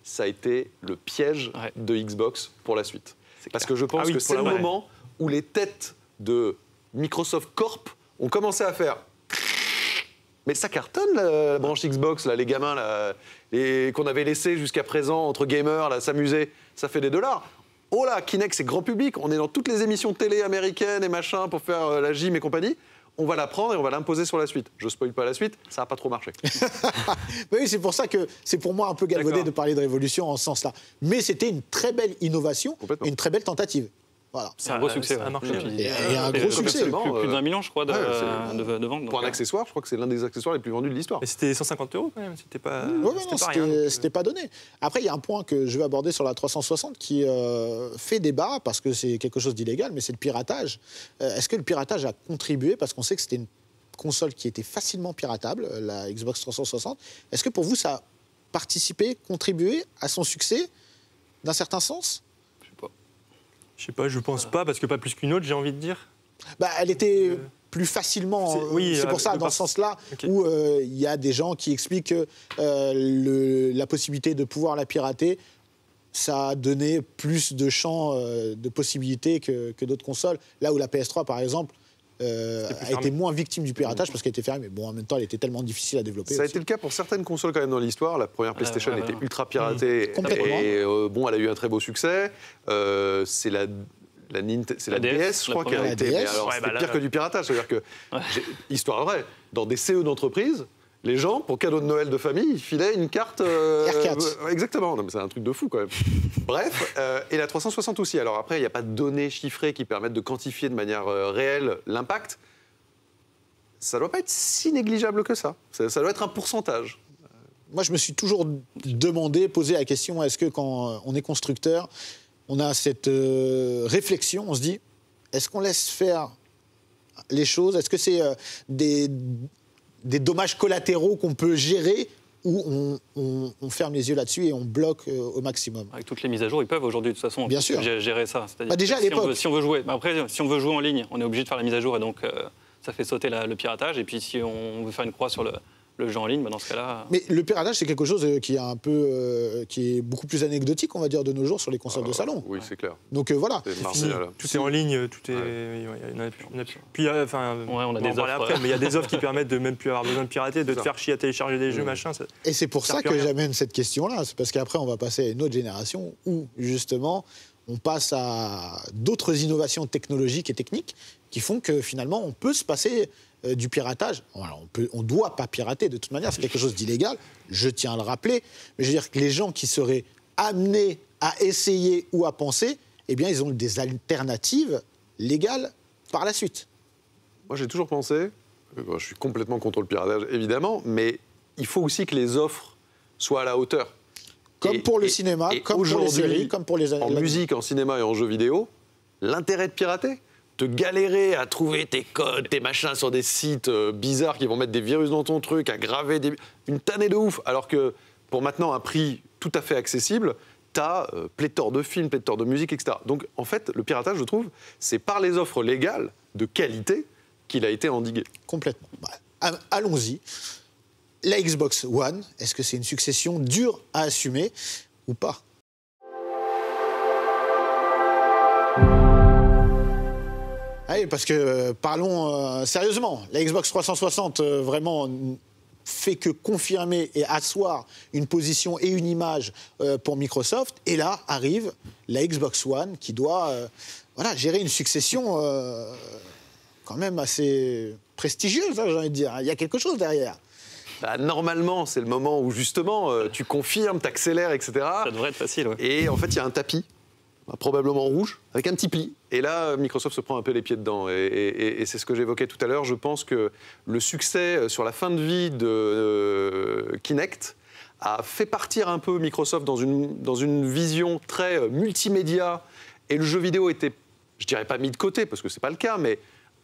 ça a été le piège de Xbox pour la suite. Parce que je pense que c'est le moment où les têtes de Microsoft Corp ont commencé à faire... Mais ça cartonne, la branche Xbox, là, les gamins là, qu'on avait laissés jusqu'à présent entre gamers, là, s'amuser, ça fait des dollars. Oh là, Kinect, c'est grand public, on est dans toutes les émissions télé américaines et machin pour faire la gym et compagnie. On va la prendre et on va l'imposer sur la suite. Je spoil pas la suite, ça n'a pas trop marché. Oui, c'est pour ça que c'est pour moi un peu galvaudé de parler de révolution en ce sens-là. Mais c'était une très belle innovation et une très belle tentative. Voilà. C'est un gros succès. Ça a marché. Et un gros succès. Plus d'1 million, je crois, de ventes. Pour un accessoire, je crois que c'est l'un des accessoires les plus vendus de l'histoire. Mais c'était 150 € quand même, c'était pas. C'était pas donné. Après, il y a un point que je vais aborder sur la 360 qui fait débat parce que c'est quelque chose d'illégal, mais c'est le piratage. Est-ce que le piratage a contribué, parce qu'on sait que c'était une console qui était facilement piratable, la Xbox 360. Est-ce que pour vous, ça a participé, contribué à son succès, d'un certain sens ? Je sais pas, je pense pas, parce que pas plus qu'une autre, j'ai envie de dire. Bah, elle était plus facilement... C'est pour ça, dans ce sens-là, où il y a des gens qui expliquent que la possibilité de pouvoir la pirater ça a donné plus de champs de possibilités que d'autres consoles. Là où la PS3, par exemple, a été moins victime du piratage parce qu'elle était fermée. Mais bon, en même temps, elle était tellement difficile à développer. Ça a aussi. été le cas pour certaines consoles quand même dans l'histoire. La première PlayStation était ultra piratée. Complètement. Et bon, elle a eu un très beau succès. C'est la DS, je crois, qui a été. Mais alors, c'était pire que du piratage. C'est-à-dire que, histoire vraie, dans des CE d'entreprise, les gens, pour cadeau de Noël de famille, ils filaient une carte... R4. Exactement, non, mais c'est un truc de fou quand même. Bref, et la 360 aussi. Alors après, il n'y a pas de données chiffrées qui permettent de quantifier de manière réelle l'impact. Ça ne doit pas être si négligeable que ça. Ça doit être un pourcentage. Moi, je me suis toujours posé la question, est-ce que quand on est constructeur, on a cette réflexion, on se dit, est-ce qu'on laisse faire les choses? Est-ce que c'est des dommages collatéraux qu'on peut gérer ou on ferme les yeux là-dessus et on bloque au maximum? Avec toutes les mises à jour, ils peuvent aujourd'hui de toute façon Bien sûr. gérer ça. C'est-à-dire déjà à l'époque. si on veut jouer, après, si on veut jouer en ligne, on est obligé de faire la mise à jour et donc ça fait sauter le piratage. Et puis si on veut faire une croix sur le jeu en ligne, dans ce cas-là... Mais le piratage, c'est quelque chose qui est beaucoup plus anecdotique, on va dire, de nos jours sur les consoles de salon. Oui, c'est clair. Donc voilà. C'est marginal. Tout est en ligne, tout est... Il y en a plus. Puis, enfin, on a des offres. Après, mais il y a des offres qui permettent de même plus avoir besoin de pirater, de te faire chier à télécharger des jeux, machin. Et c'est pour ça sert plus que à rien. j'amène cette question-là. C'est parce qu'après, on va passer à une autre génération où, justement, on passe à d'autres innovations technologiques et techniques qui font que, finalement, on peut se passer du piratage. Alors, on ne doit pas pirater, de toute manière, c'est quelque chose d'illégal, je tiens à le rappeler. Mais je veux dire que les gens qui seraient amenés à essayer ou à penser, eh bien, ils ont des alternatives légales par la suite. Moi, j'ai toujours pensé, je suis complètement contre le piratage, évidemment, mais il faut aussi que les offres soient à la hauteur. Comme pour le cinéma, comme pour les séries, comme pour les... En musique, en cinéma et en jeux vidéo, l'intérêt de pirater, te galérer à trouver tes codes, tes machins sur des sites bizarres qui vont mettre des virus dans ton truc, à graver une tannée de ouf, alors que pour maintenant un prix tout à fait accessible, t'as pléthore de films, pléthore de musique, etc. Donc en fait, le piratage, je trouve, c'est par les offres légales de qualité qu'il a été endigué. Complètement. Allons-y. La Xbox One, est-ce que c'est une succession dure à assumer ou pas? Allez, parce que parlons sérieusement. La Xbox 360 vraiment fait que confirmer et asseoir une position et une image pour Microsoft. Et là arrive la Xbox One qui doit gérer une succession quand même assez prestigieuse, hein, j'ai envie de dire. Il y a quelque chose derrière. Bah, normalement, c'est le moment où justement tu confirmes, tu accélères, etc. Ça devrait être facile, ouais. Et en fait, il y a un tapis, probablement rouge, avec un petit pli. Et là, Microsoft se prend un peu les pieds dedans. Et c'est ce que j'évoquais tout à l'heure. Je pense que le succès sur la fin de vie de Kinect a fait partir un peu Microsoft dans une vision très multimédia. Et le jeu vidéo était, je dirais pas mis de côté, parce que c'est pas le cas, mais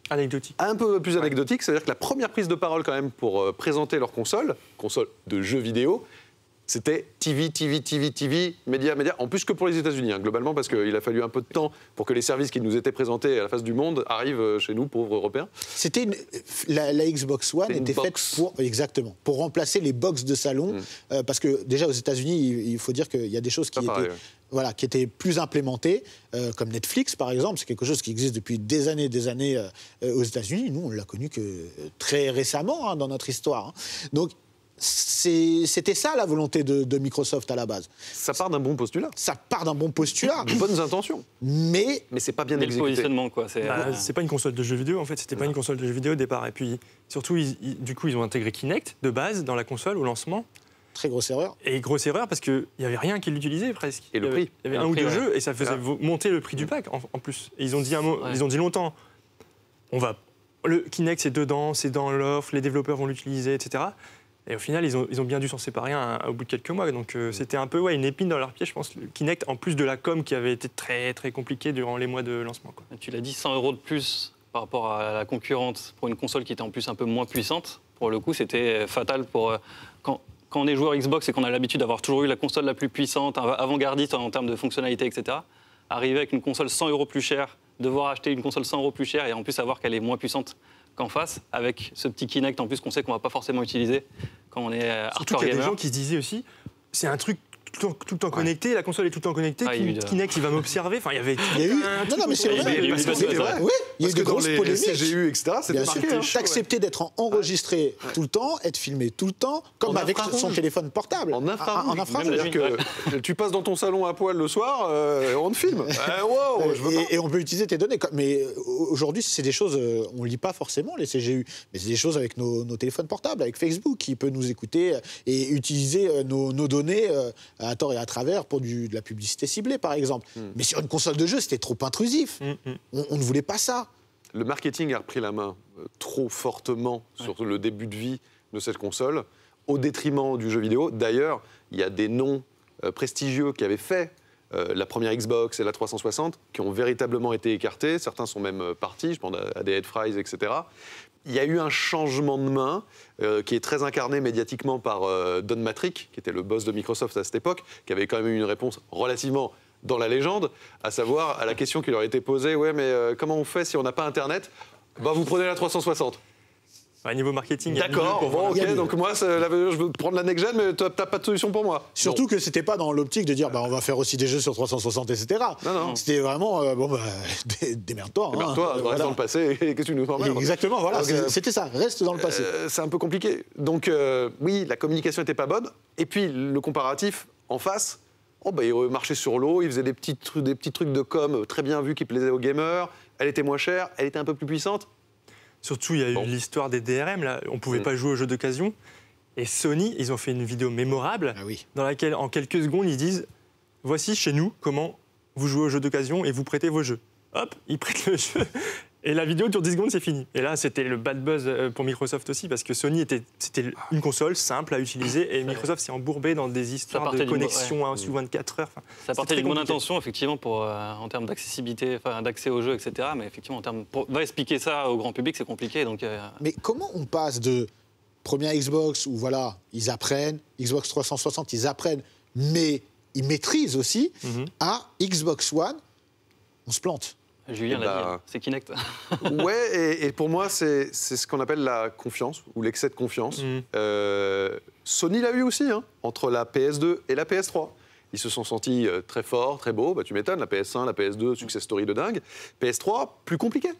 anecdotique. Un peu plus anecdotique, c'est-à-dire que la première prise de parole quand même pour présenter leur console de jeux vidéo, c'était TV, média. En plus que pour les États-Unis, hein, globalement, parce qu'il a fallu un peu de temps pour que les services qui nous étaient présentés à la face du monde arrivent chez nous, pauvres Européens. C'était la Xbox One était faite pour remplacer les box de salon, parce que déjà aux États-Unis, il faut dire qu'il y a des choses qui qui étaient plus implémentées, comme Netflix par exemple, c'est quelque chose qui existe depuis des années aux États-Unis. Nous, on l'a connu que très récemment dans notre histoire. Hein. Donc c'était ça la volonté de Microsoft à la base. Ça part d'un bon postulat. Ça part d'un bon postulat. De bonnes intentions. Mais c'est pas bien exécuté. Le positionnement, quoi. C'est pas une console de jeux vidéo, en fait. C'était pas une console de jeux vidéo au départ. Et puis, surtout, du coup, ils ont intégré Kinect de base dans la console au lancement. Très grosse erreur. Et grosse erreur parce qu'il n'y avait rien qui l'utilisait presque. Et le prix. Il y avait un ou deux jeux et ça faisait monter le prix du pack en plus. Et ils ont dit longtemps, le Kinect c'est dedans, c'est dans l'offre, les développeurs vont l'utiliser, etc. Et au final, ils ont bien dû s'en séparer au bout de quelques mois. Donc c'était un peu une épine dans leur pied, je pense, le Kinect, en plus de la com qui avait été très, très compliquée durant les mois de lancement. Quoi. Tu l'as dit, 100 € de plus par rapport à la concurrente pour une console qui était en plus un peu moins puissante. Pour le coup, c'était fatal pour... Quand on est joueur Xbox et qu'on a l'habitude d'avoir toujours eu la console la plus puissante, avant-gardiste en termes de fonctionnalité, etc., arriver avec une console 100 € plus chère, devoir acheter une console 100 € plus chère et en plus savoir qu'elle est moins puissante qu'en face, avec ce petit Kinect en plus qu'on sait qu'on ne va pas forcément utiliser quand on est hardcore gamer. Surtout qu'il y a des gens qui se disaient aussi, c'est un truc tout le temps connecté, la console est tout le temps connectée, Kinect il va m'observer. Enfin, il y avait. Non, mais c'est vrai. Il y a eu de grosses polémiques. CGU, etc. C'était marqué. T'acceptais d'être enregistré tout le temps, être filmé tout le temps, comme avec son téléphone portable. En infrarouge. C'est-à-dire que tu passes dans ton salon à poil le soir, on te filme. Et on peut utiliser tes données. Mais aujourd'hui, c'est des choses, on ne lit pas forcément les CGU, mais c'est des choses avec nos téléphones portables, avec Facebook, qui peut nous écouter et utiliser nos données à tort et à travers pour de la publicité ciblée, par exemple. Mais sur une console de jeu, c'était trop intrusif. On ne voulait pas ça. Le marketing a repris la main trop fortement sur le début de vie de cette console, au détriment du jeu vidéo. D'ailleurs, il y a des noms prestigieux qui avaient fait la première Xbox et la 360 qui ont véritablement été écartés. Certains sont même partis, je pense à des Headfries, etc. Il y a eu un changement de main qui est très incarné médiatiquement par Don Matrick, qui était le boss de Microsoft à cette époque, qui avait quand même eu une réponse relativement dans la légende, à savoir à la question qui leur a été posée, ouais, mais comment on fait si on n'a pas Internet ? Bah, vous prenez la 360. Niveau marketing, d'accord, ok, donc moi je veux prendre la next-gen, mais t'as pas de solution pour moi. Surtout que c'était pas dans l'optique de dire on va faire aussi des jeux sur 360, etc. Non. C'était vraiment démerde-toi. Démerde-toi, reste dans le passé, qu'est-ce que tu nous emmerdes ? Exactement, voilà, c'était ça, reste dans le passé. C'est un peu compliqué. Donc oui, la communication n'était pas bonne, et puis le comparatif en face, il marchait sur l'eau, il faisait des petits trucs de com très bien vus qui plaisaient aux gamers, elle était moins chère, elle était un peu plus puissante. Surtout, il y a eu l'histoire des DRM, là. On ne pouvait pas jouer aux jeux d'occasion. Et Sony, ils ont fait une vidéo mémorable dans laquelle, en quelques secondes, ils disent « Voici chez nous comment vous jouez aux jeux d'occasion et vous prêtez vos jeux. » Hop, ils prêtent le jeu. Et la vidéo dure 10 secondes, c'est fini. Et là, c'était le bad buzz pour Microsoft aussi, parce que Sony, c'était une console simple à utiliser, et Microsoft s'est embourbé dans des histoires de connexion sous 24 heures. Ça partait d'une bonne intention, effectivement, en termes d'accessibilité, d'accès aux jeux, etc. Mais effectivement, va expliquer ça au grand public, c'est compliqué. Donc, Mais comment on passe de première Xbox, où voilà, ils apprennent, Xbox 360, ils apprennent, mais ils maîtrisent aussi, à Xbox One, on se plante. Julien l'a dit, c'est Kinect. Ouais, et pour moi, c'est ce qu'on appelle la confiance, ou l'excès de confiance. Sony l'a eu aussi, entre la PS2 et la PS3. Ils se sont sentis très forts, très beaux. Tu m'étonnes, la PS1, la PS2, success story de dingue. PS3, plus compliqué.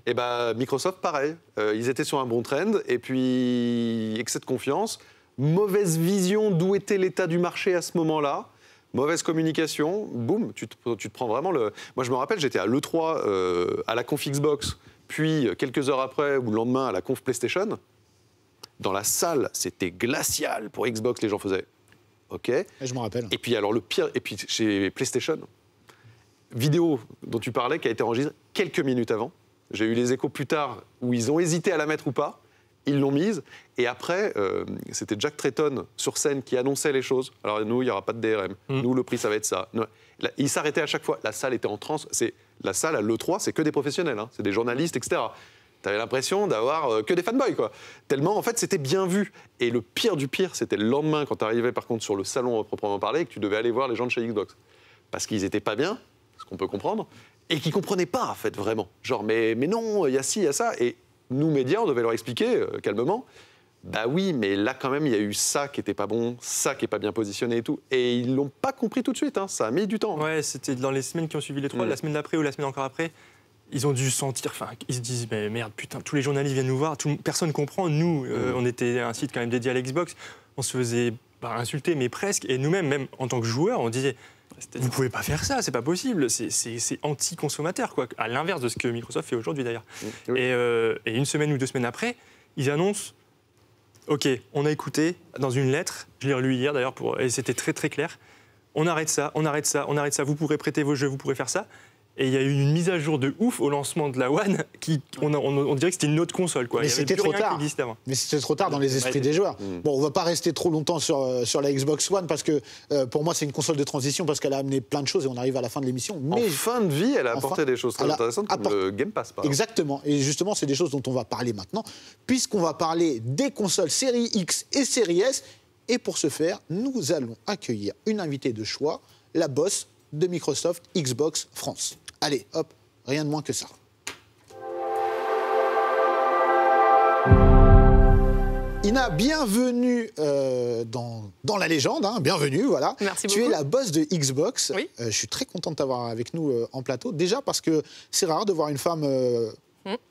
Et Microsoft, pareil. Ils étaient sur un bon trend, et puis excès de confiance, mauvaise vision d'où était l'état du marché à ce moment-là. Mauvaise communication, boum, tu te prends vraiment le... Moi, je me rappelle, j'étais à l'E3, à la conf Xbox, puis quelques heures après, ou le lendemain, à la conf PlayStation. Dans la salle, c'était glacial pour Xbox, les gens faisaient OK. Et je me rappelle. Et puis, alors, le pire, et puis chez PlayStation, vidéo dont tu parlais, qui a été enregistrée quelques minutes avant. J'ai eu les échos plus tard, où ils ont hésité à la mettre ou pas. Ils l'ont mise, et après, c'était Jack Tretton sur scène qui annonçait les choses. Alors nous, il n'y aura pas de DRM. Nous, le prix, ça va être ça. Il s'arrêtait à chaque fois. La salle était en transe. La salle à l'E3, c'est que des professionnels. C'est des journalistes, etc. Tu avais l'impression d'avoir que des fanboys, quoi. Tellement, en fait, c'était bien vu. Et le pire du pire, c'était le lendemain, quand tu arrivais, par contre, sur le salon proprement parlé, et que tu devais aller voir les gens de chez Xbox. Parce qu'ils n'étaient pas bien, ce qu'on peut comprendre, et qu'ils ne comprenaient pas, en fait, vraiment. Genre, mais non, il y a ci, il y a ça. Et nous, médias, on devait leur expliquer calmement, oui, mais là, quand même, il y a eu ça qui n'était pas bon, ça qui n'est pas bien positionné et tout. Et ils ne l'ont pas compris tout de suite, ça a mis du temps. Ouais, c'était dans les semaines qui ont suivi les 3, la semaine d'après ou la semaine encore après, ils ont dû sentir, ils se disent, mais merde, putain, tous les journalistes viennent nous voir, personne ne comprend. Nous, on était un site quand même dédié à l'Xbox, on se faisait insulter, mais presque. Et nous-mêmes, même en tant que joueurs, on disait... Vous ne pouvez pas faire ça, c'est pas possible, c'est anti-consommateur, quoi. À l'inverse de ce que Microsoft fait aujourd'hui, d'ailleurs. Oui. Et une semaine ou 2 semaines après, ils annoncent « Ok, on a écouté dans une lettre, je l'ai relu hier d'ailleurs, et c'était très très clair, on arrête ça, vous pourrez prêter vos jeux, vous pourrez faire ça. » Et il y a eu une mise à jour de ouf au lancement de la One, on dirait que c'était une autre console, quoi. Mais c'était trop tard. Mais c'était trop tard dans les esprits des joueurs. Bon, on va pas rester trop longtemps sur la Xbox One, parce que pour moi, c'est une console de transition, parce qu'elle a amené plein de choses, et on arrive à la fin de l'émission. Mais en fin de vie, elle a apporté des choses très intéressantes, comme le Game Pass, par exemple. Exactement. Et justement, c'est des choses dont on va parler maintenant, puisqu'on va parler des consoles série X et série S. Et pour ce faire, nous allons accueillir une invitée de choix, la boss de Microsoft Xbox France. Allez, hop, rien de moins que ça. Lina, bienvenue dans la légende, hein, bienvenue, voilà. Merci tu beaucoup. es la boss de Xbox. Oui. Je suis très content de t'avoir avec nous en plateau, déjà parce que c'est rare de voir une femme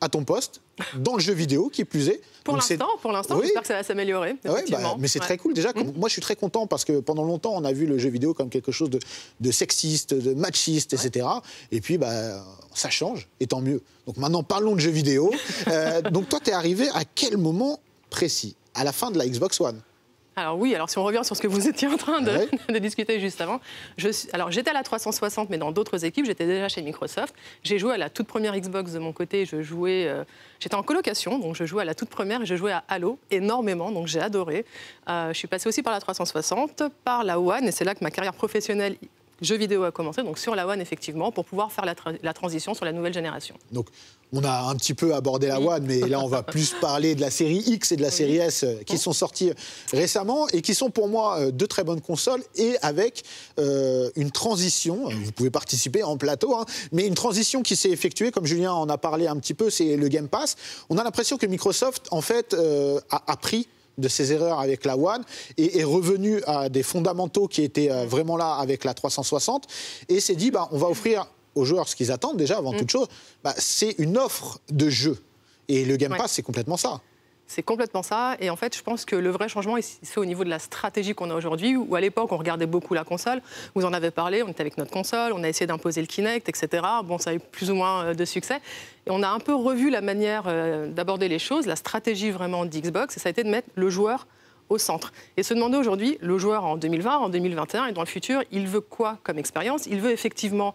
à ton poste, dans le jeu vidéo, qui plus est. Pour Donc, l'instant, Oui. j'espère que ça va s'améliorer. Ouais, mais c'est très cool déjà. Moi, je suis très content parce que pendant longtemps, on a vu le jeu vidéo comme quelque chose de sexiste, de machiste, etc. Et puis, ça change, et tant mieux. Donc maintenant, parlons de jeux vidéo. Donc toi, tu es arrivé à quel moment précis? À la fin de la Xbox One? Alors oui, alors si on revient sur ce que vous étiez en train Ouais. de discuter juste avant, j'étais à la 360, mais dans d'autres équipes, j'étais déjà chez Microsoft. J'ai joué à la toute première Xbox de mon côté, j'étais en colocation, donc je jouais à la toute première et je jouais à Halo énormément, donc j'ai adoré. Je suis passée aussi par la 360, par la One, et c'est là que ma carrière professionnelle jeux vidéo a commencé, donc sur la One effectivement, pour pouvoir faire la transition sur la nouvelle génération. Donc, on a un petit peu abordé la One, mais là, on va plus parler de la série X et de la série S qui sont sorties récemment et qui sont pour moi deux très bonnes consoles et avec une transition. Vous pouvez participer en plateau, hein, mais une transition qui s'est effectuée, comme Julien en a parlé un petit peu, c'est le Game Pass. On a l'impression que Microsoft, en fait, a appris de ses erreurs avec la One et est revenu à des fondamentaux qui étaient vraiment là avec la 360 et s'est dit on va offrir aux joueurs ce qu'ils attendent déjà avant toute chose, c'est une offre de jeu et le Game Pass c'est complètement ça. C'est complètement ça. Et en fait, je pense que le vrai changement, il se fait au niveau de la stratégie qu'on a aujourd'hui, où à l'époque, on regardait beaucoup la console. Vous en avez parlé, on était avec notre console, on a essayé d'imposer le Kinect, etc. Bon, ça a eu plus ou moins de succès. Et on a un peu revu la manière d'aborder les choses, la stratégie vraiment d'Xbox, et ça a été de mettre le joueur au centre. Et se demander aujourd'hui, le joueur en 2020, en 2021 et dans le futur, il veut quoi comme expérience? Il veut effectivement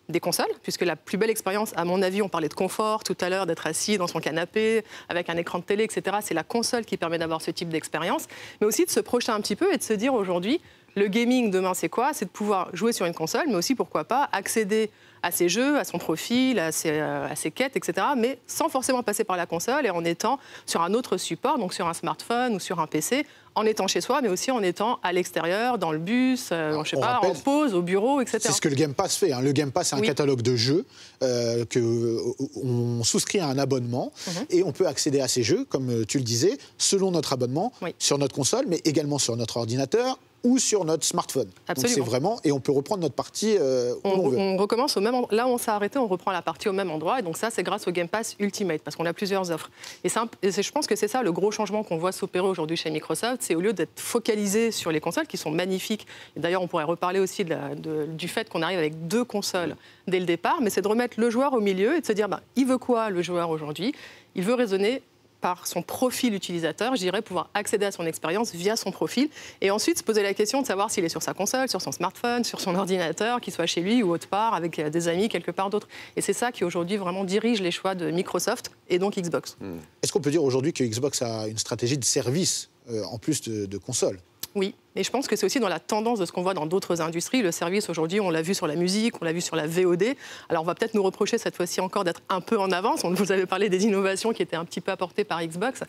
des consoles, puisque la plus belle expérience, à mon avis, on parlait de confort tout à l'heure, d'être assis dans son canapé, avec un écran de télé, etc. C'est la console qui permet d'avoir ce type d'expérience, mais aussi de se projeter un petit peu et de se dire aujourd'hui, le gaming demain, c'est quoi? C'est de pouvoir jouer sur une console, mais aussi, pourquoi pas, accéder à ses jeux, à son profil, à ses quêtes, etc., mais sans forcément passer par la console et en étant sur un autre support, donc sur un smartphone ou sur un PC, en étant chez soi, mais aussi en étant à l'extérieur, dans le bus, je sais pas, en pause, au bureau, etc. C'est ce que le Game Pass fait. Hein. Le Game Pass, c'est un catalogue de jeux on souscrit à un abonnement et on peut accéder à ces jeux, comme tu le disais, selon notre abonnement, sur notre console, mais également sur notre ordinateur ou sur notre smartphone. Absolument. Donc c'est vraiment, et on peut reprendre notre partie où on veut. On recommence au même endroit. Là où on s'est arrêté, on reprend la partie au même endroit. Et donc ça, c'est grâce au Game Pass Ultimate, parce qu'on a plusieurs offres. Et je pense que c'est ça le gros changement qu'on voit s'opérer aujourd'hui chez Microsoft. C'est au lieu d'être focalisé sur les consoles, qui sont magnifiques. Et d'ailleurs, on pourrait reparler aussi du fait qu'on arrive avec 2 consoles dès le départ. Mais c'est de remettre le joueur au milieu et de se dire, il veut quoi le joueur aujourd'hui? Il veut raisonner par son profil utilisateur, je dirais, pouvoir accéder à son expérience via son profil et ensuite se poser la question de savoir s'il est sur sa console, sur son smartphone, sur son ordinateur, qu'il soit chez lui ou autre part, avec des amis quelque part d'autre. Et c'est ça qui aujourd'hui vraiment dirige les choix de Microsoft et donc Xbox. Est-ce qu'on peut dire aujourd'hui que Xbox a une stratégie de service en plus de console? Oui, et je pense que c'est aussi dans la tendance de ce qu'on voit dans d'autres industries. Le service, aujourd'hui, on l'a vu sur la musique, on l'a vu sur la VOD. Alors, on va peut-être nous reprocher cette fois-ci encore d'être un peu en avance. On vous avait parlé des innovations qui étaient un petit peu apportées par Xbox.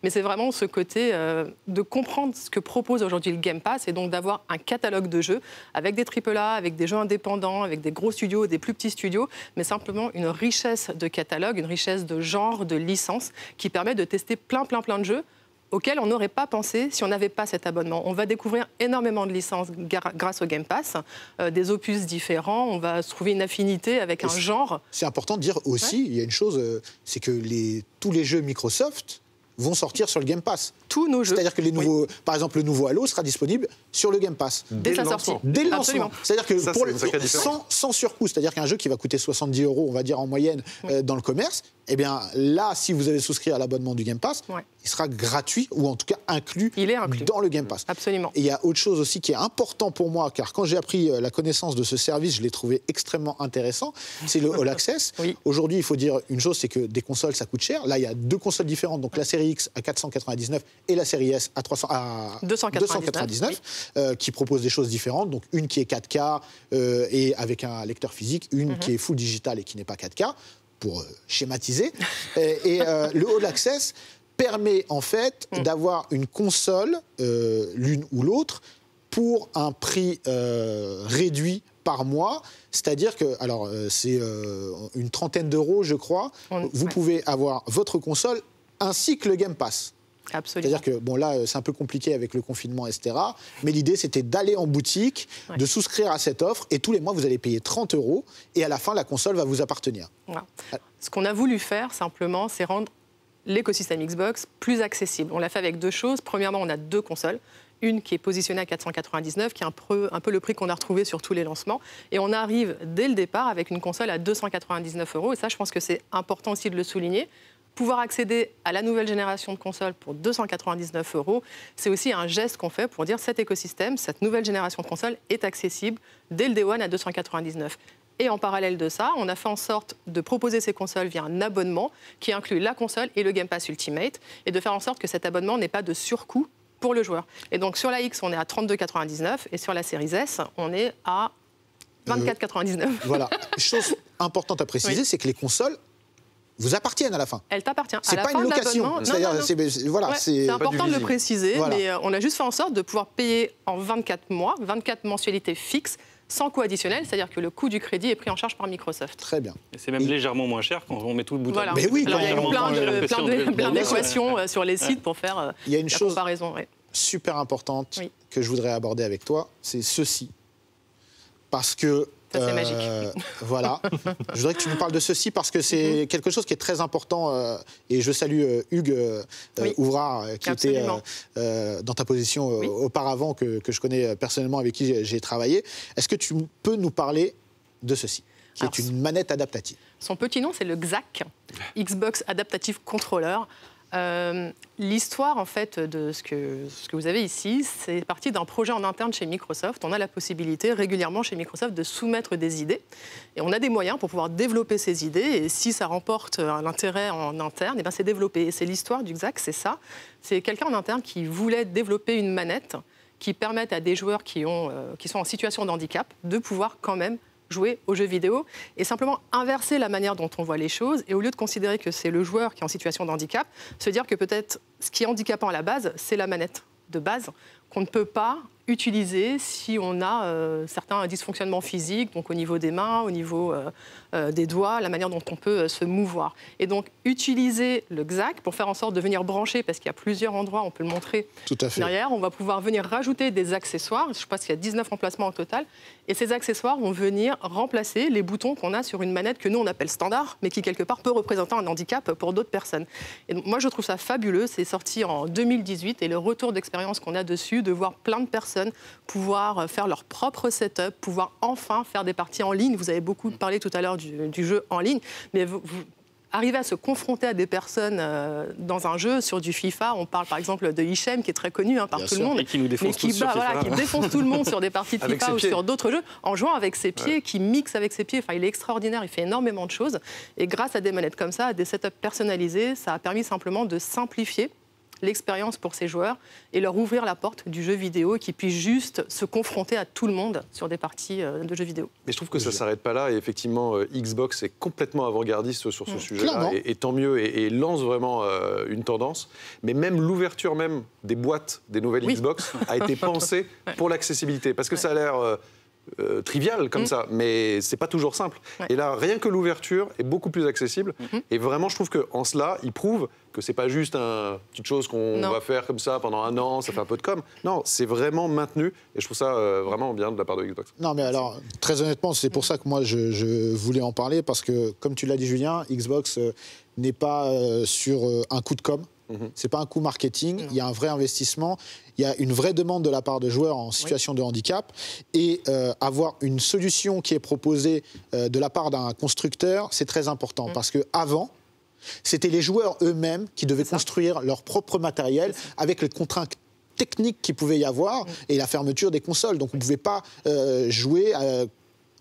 Mais c'est vraiment ce côté de comprendre ce que propose aujourd'hui le Game Pass et donc d'avoir un catalogue de jeux avec des AAA, avec des jeux indépendants, avec des gros studios, des plus petits studios, mais simplement une richesse de catalogue, une richesse de genre, de licence qui permet de tester plein de jeux auxquels on n'aurait pas pensé si on n'avait pas cet abonnement. On va découvrir énormément de licences grâce au Game Pass, des opus différents, on va se trouver une affinité avec un genre. C'est important de dire aussi, il y a une chose, c'est que tous les jeux Microsoft vont sortir sur le Game Pass. Tous nos jeux. C'est-à-dire que les nouveaux, par exemple, le nouveau Halo sera disponible sur le Game Pass. Dès sa sortie. Dès le lancement. C'est-à-dire que sans surcoût, c'est-à-dire qu'un jeu qui va coûter 70 €, on va dire en moyenne, dans le commerce, eh bien là, si vous avez souscrit à l'abonnement du Game Pass, il sera gratuit ou en tout cas inclus dans le Game Pass. Absolument. Et il y a autre chose aussi qui est important pour moi, car quand j'ai appris la connaissance de ce service, je l'ai trouvé extrêmement intéressant, c'est le All Access. Aujourd'hui, il faut dire une chose, c'est que des consoles, ça coûte cher. Là, il y a 2 consoles différentes, donc la série X à 499 et la série S à 299, qui proposent des choses différentes. Donc une qui est 4K et avec un lecteur physique, une qui est full digital et qui n'est pas 4K, pour schématiser. Et le All Access permet en fait d'avoir une console, l'une ou l'autre, pour un prix réduit par mois. C'est-à-dire que, alors c'est une trentaine d'euros, je crois, vous pouvez avoir votre console ainsi que le Game Pass. Absolument. C'est-à-dire que, bon, là, c'est un peu compliqué avec le confinement, etc. Mais l'idée, c'était d'aller en boutique, de souscrire à cette offre, et tous les mois, vous allez payer 30 €, et à la fin, la console va vous appartenir. Voilà. Ce qu'on a voulu faire, simplement, c'est rendre l'écosystème Xbox plus accessible. On l'a fait avec deux choses. Premièrement, on a deux consoles. Une qui est positionnée à 499, qui est un peu le prix qu'on a retrouvé sur tous les lancements. Et on arrive dès le départ avec une console à 299 €. Et ça, je pense que c'est important aussi de le souligner. Pouvoir accéder à la nouvelle génération de consoles pour 299 €, c'est aussi un geste qu'on fait pour dire cet écosystème, cette nouvelle génération de consoles est accessible dès le Day One à 299 €. Et en parallèle de ça, on a fait en sorte de proposer ces consoles via un abonnement qui inclut la console et le Game Pass Ultimate, et de faire en sorte que cet abonnement n'ait pas de surcoût pour le joueur. Et donc sur la X, on est à 32,99 € et sur la Series S, on est à 24,99 €. Voilà. Chose importante à préciser, c'est que les consoles vous appartiennent à la fin. Elles t'appartiennent. C'est pas une location. C'est-à-dire, voilà, c'est important de le préciser, voilà. mais on a juste fait en sorte de pouvoir payer en 24 mois, 24 mensualités fixes, sans coût additionnel, c'est-à-dire que le coût du crédit est pris en charge par Microsoft. Très bien. Et c'est même légèrement moins cher quand on met tout le bout à bout. Mais oui, alors, il y a plein d'équations sur les sites pour faire il y a une chose comparaison. super importante que je voudrais aborder avec toi, c'est ceci. Parce que ça, c'est magique. Voilà. Je voudrais que tu nous parles de ceci parce que c'est quelque chose qui est très important. Et je salue Hugues Ouvrard, qui était dans ta position auparavant, que je connais personnellement, avec qui j'ai travaillé. Est-ce que tu peux nous parler de ceci, qui est une manette adaptative? Son petit nom, c'est le XAC, Xbox Adaptative Controller. L'histoire en fait de ce que vous avez ici, c'est parti d'un projet en interne chez Microsoft. On a la possibilité régulièrement chez Microsoft de soumettre des idées et on a des moyens pour pouvoir développer ces idées, et si ça remporte un intérêt en interne, et ben c'est développé. Et c'est l'histoire du XAC, c'est ça. C'est quelqu'un en interne qui voulait développer une manette qui permette à des joueurs qui sont en situation de handicap de pouvoir quand même jouer aux jeux vidéo et simplement inverser la manière dont on voit les choses, et au lieu de considérer que c'est le joueur qui est en situation de handicap, se dire que peut-être ce qui est handicapant à la base, c'est la manette de base qu'on ne peut pas utiliser si on a certains dysfonctionnements physiques, donc au niveau des mains, au niveau des doigts, la manière dont on peut se mouvoir. Et donc utiliser le XAC pour faire en sorte de venir brancher, parce qu'il y a plusieurs endroits, on peut le montrer derrière, on va pouvoir venir rajouter des accessoires, je pense qu'il y a 19 emplacements au total, et ces accessoires vont venir remplacer les boutons qu'on a sur une manette que nous on appelle standard, mais qui quelque part peut représenter un handicap pour d'autres personnes. Et donc, moi je trouve ça fabuleux, c'est sorti en 2018, et le retour d'expérience qu'on a dessus, de voir plein de personnes pouvoir faire leur propre setup, pouvoir enfin faire des parties en ligne. Vous avez beaucoup parlé tout à l'heure du jeu en ligne, mais vous arrivez à se confronter à des personnes dans un jeu, sur du FIFA. On parle par exemple de Hichem, qui est très connu par tout le monde, et qui nous défonce qui défonce tout le monde sur des parties de FIFA ou sur d'autres jeux, en jouant avec ses pieds, qui mixe avec ses pieds. Enfin, il est extraordinaire, il fait énormément de choses. Et grâce à des manettes comme ça, à des setups personnalisés, ça a permis simplement de simplifier l'expérience pour ces joueurs et leur ouvrir la porte du jeu vidéo, et qu'ils puissent juste se confronter à tout le monde sur des parties de jeux vidéo. Mais je trouve que ça ne s'arrête pas là, et effectivement Xbox est complètement avant-gardiste sur ce sujet-là, et tant mieux, et lance vraiment une tendance. Mais même l'ouverture même des boîtes des nouvelles Xbox a été pensée pour l'accessibilité, parce que ça a l'air trivial comme ça, mais c'est pas toujours simple. Et là, rien que l'ouverture est beaucoup plus accessible, et vraiment je trouve qu'en cela, il prouve que c'est pas juste une petite chose qu'on va faire comme ça pendant un an, ça fait un peu de com. Non, c'est vraiment maintenu, et je trouve ça vraiment bien de la part de Xbox. Non, mais alors, très honnêtement, c'est pour ça que moi je voulais en parler, parce que, comme tu l'as dit, Julien, Xbox n'est pas sur un coup de com'. C'est pas un coût marketing, il y a un vrai investissement, il y a une vraie demande de la part de joueurs en situation de handicap, et avoir une solution qui est proposée de la part d'un constructeur, c'est très important, parce qu'avant, c'était les joueurs eux-mêmes qui devaient construire leur propre matériel avec les contraintes techniques qu'il pouvait y avoir et la fermeture des consoles. Donc on ne pouvait pas jouer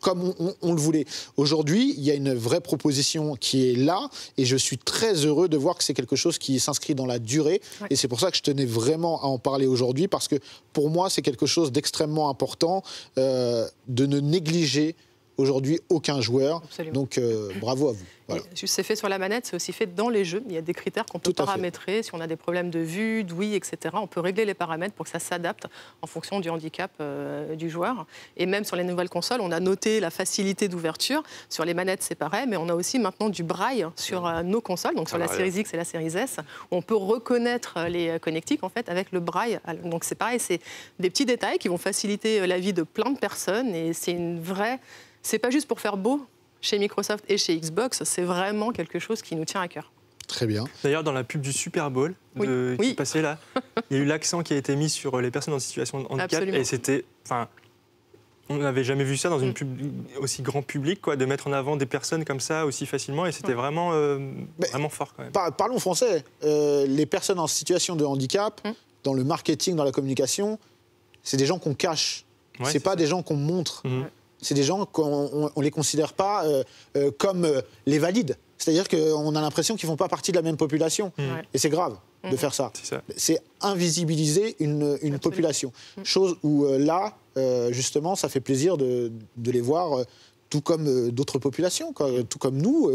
comme on le voulait. Aujourd'hui, il y a une vraie proposition qui est là, et je suis très heureux de voir que c'est quelque chose qui s'inscrit dans la durée, et c'est pour ça que je tenais vraiment à en parler aujourd'hui, parce que pour moi, c'est quelque chose d'extrêmement important, de ne négliger aujourd'hui aucun joueur. Absolument. Donc bravo à vous. Voilà. C'est fait sur la manette, c'est aussi fait dans les jeux. Il y a des critères qu'on peut paramétrer. Si on a des problèmes de vue, d'ouïe, etc., on peut régler les paramètres pour que ça s'adapte en fonction du handicap du joueur. Et même sur les nouvelles consoles, on a noté la facilité d'ouverture. Sur les manettes, c'est pareil, mais on a aussi maintenant du braille sur nos consoles, donc sur la Series X et la Series S, où on peut reconnaître les connectiques en fait avec le braille. Donc c'est pareil, c'est des petits détails qui vont faciliter la vie de plein de personnes. Et c'est une vraie... C'est pas juste pour faire beau. Chez Microsoft et chez Xbox, c'est vraiment quelque chose qui nous tient à cœur. Très bien. D'ailleurs, dans la pub du Super Bowl qui est passée là, il y a eu l'accent qui a été mis sur les personnes en situation de handicap. Absolument. Et c'était... Enfin, on n'avait jamais vu ça dans une pub aussi grand public, quoi, de mettre en avant des personnes comme ça aussi facilement. Et c'était vraiment, vraiment fort quand même. Parlons français. Les personnes en situation de handicap, dans le marketing, dans la communication, c'est des gens qu'on cache. Ouais, c'est pas des gens qu'on montre. C'est des gens qu'on ne les considère pas comme les valides. C'est-à-dire qu'on a l'impression qu'ils ne font pas partie de la même population. Et c'est grave de faire ça. C'est invisibiliser une population. Chose où là, justement, ça fait plaisir de les voir tout comme d'autres populations, quoi, tout comme nous,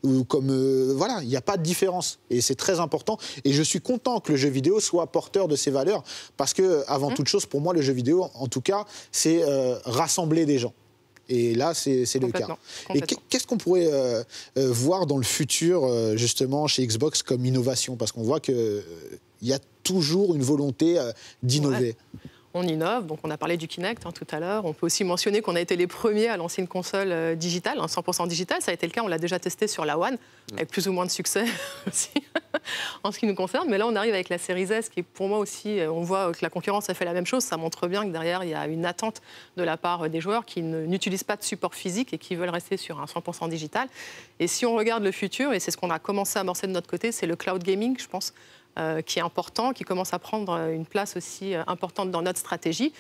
ou comme voilà, il n'y a pas de différence et c'est très important. Et je suis content que le jeu vidéo soit porteur de ces valeurs parce que, avant toute chose, pour moi, le jeu vidéo, en tout cas, c'est rassembler des gens. Et là, c'est le cas. Et qu'est-ce qu'on pourrait voir dans le futur, justement, chez Xbox comme innovation? Parce qu'on voit qu'il y a toujours une volonté d'innover. Ouais. On innove, donc on a parlé du Kinect tout à l'heure. On peut aussi mentionner qu'on a été les premiers à lancer une console digitale, 100% digitale. Ça a été le cas, on l'a déjà testé sur la One, avec plus ou moins de succès aussi, en ce qui nous concerne. Mais là, on arrive avec la Series S, qui pour moi aussi, on voit que la concurrence a fait la même chose. Ça montre bien que derrière, il y a une attente de la part des joueurs qui n'utilisent pas de support physique et qui veulent rester sur un 100% digital. Et si on regarde le futur, et c'est ce qu'on a commencé à amorcer de notre côté, c'est le cloud gaming, je pense, qui est important, qui commence à prendre une place aussi importante dans notre stratégie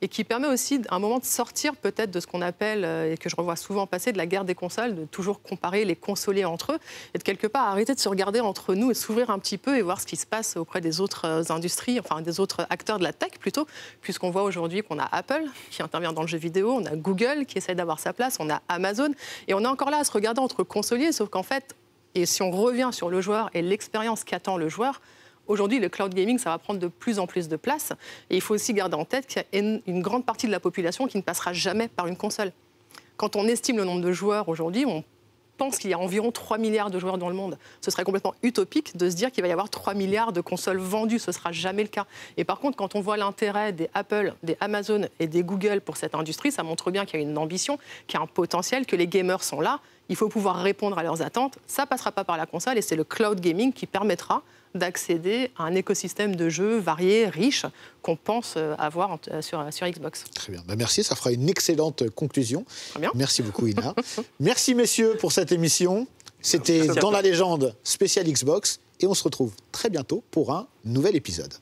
et qui permet aussi à un moment de sortir peut-être de ce qu'on appelle, et que je revois souvent passer, de la guerre des consoles, de toujours comparer les consoliers entre eux et de quelque part arrêter de se regarder entre nous et s'ouvrir un petit peu et voir ce qui se passe auprès des autres industries, enfin des autres acteurs de la tech plutôt, puisqu'on voit aujourd'hui qu'on a Apple qui intervient dans le jeu vidéo, on a Google qui essaie d'avoir sa place, on a Amazon et on est encore là à se regarder entre consoliers, sauf qu'en fait, et si on revient sur le joueur et l'expérience qu'attend le joueur, aujourd'hui, le cloud gaming, ça va prendre de plus en plus de place. Et il faut aussi garder en tête qu'il y a une grande partie de la population qui ne passera jamais par une console. Quand on estime le nombre de joueurs aujourd'hui, on pense qu'il y a environ 3 milliards de joueurs dans le monde. Ce serait complètement utopique de se dire qu'il va y avoir 3 milliards de consoles vendues. Ce ne sera jamais le cas. Et par contre, quand on voit l'intérêt des Apple, des Amazon et des Google pour cette industrie, ça montre bien qu'il y a une ambition, qu'il y a un potentiel, que les gamers sont là. Il faut pouvoir répondre à leurs attentes. Ça ne passera pas par la console et c'est le cloud gaming qui permettra d'accéder à un écosystème de jeux variés, riches, qu'on pense avoir sur Xbox. Très bien. Merci, ça fera une excellente conclusion. Très bien. Merci beaucoup, Ina. Merci, messieurs, pour cette émission. C'était Dans la légende spéciale Xbox et on se retrouve très bientôt pour un nouvel épisode.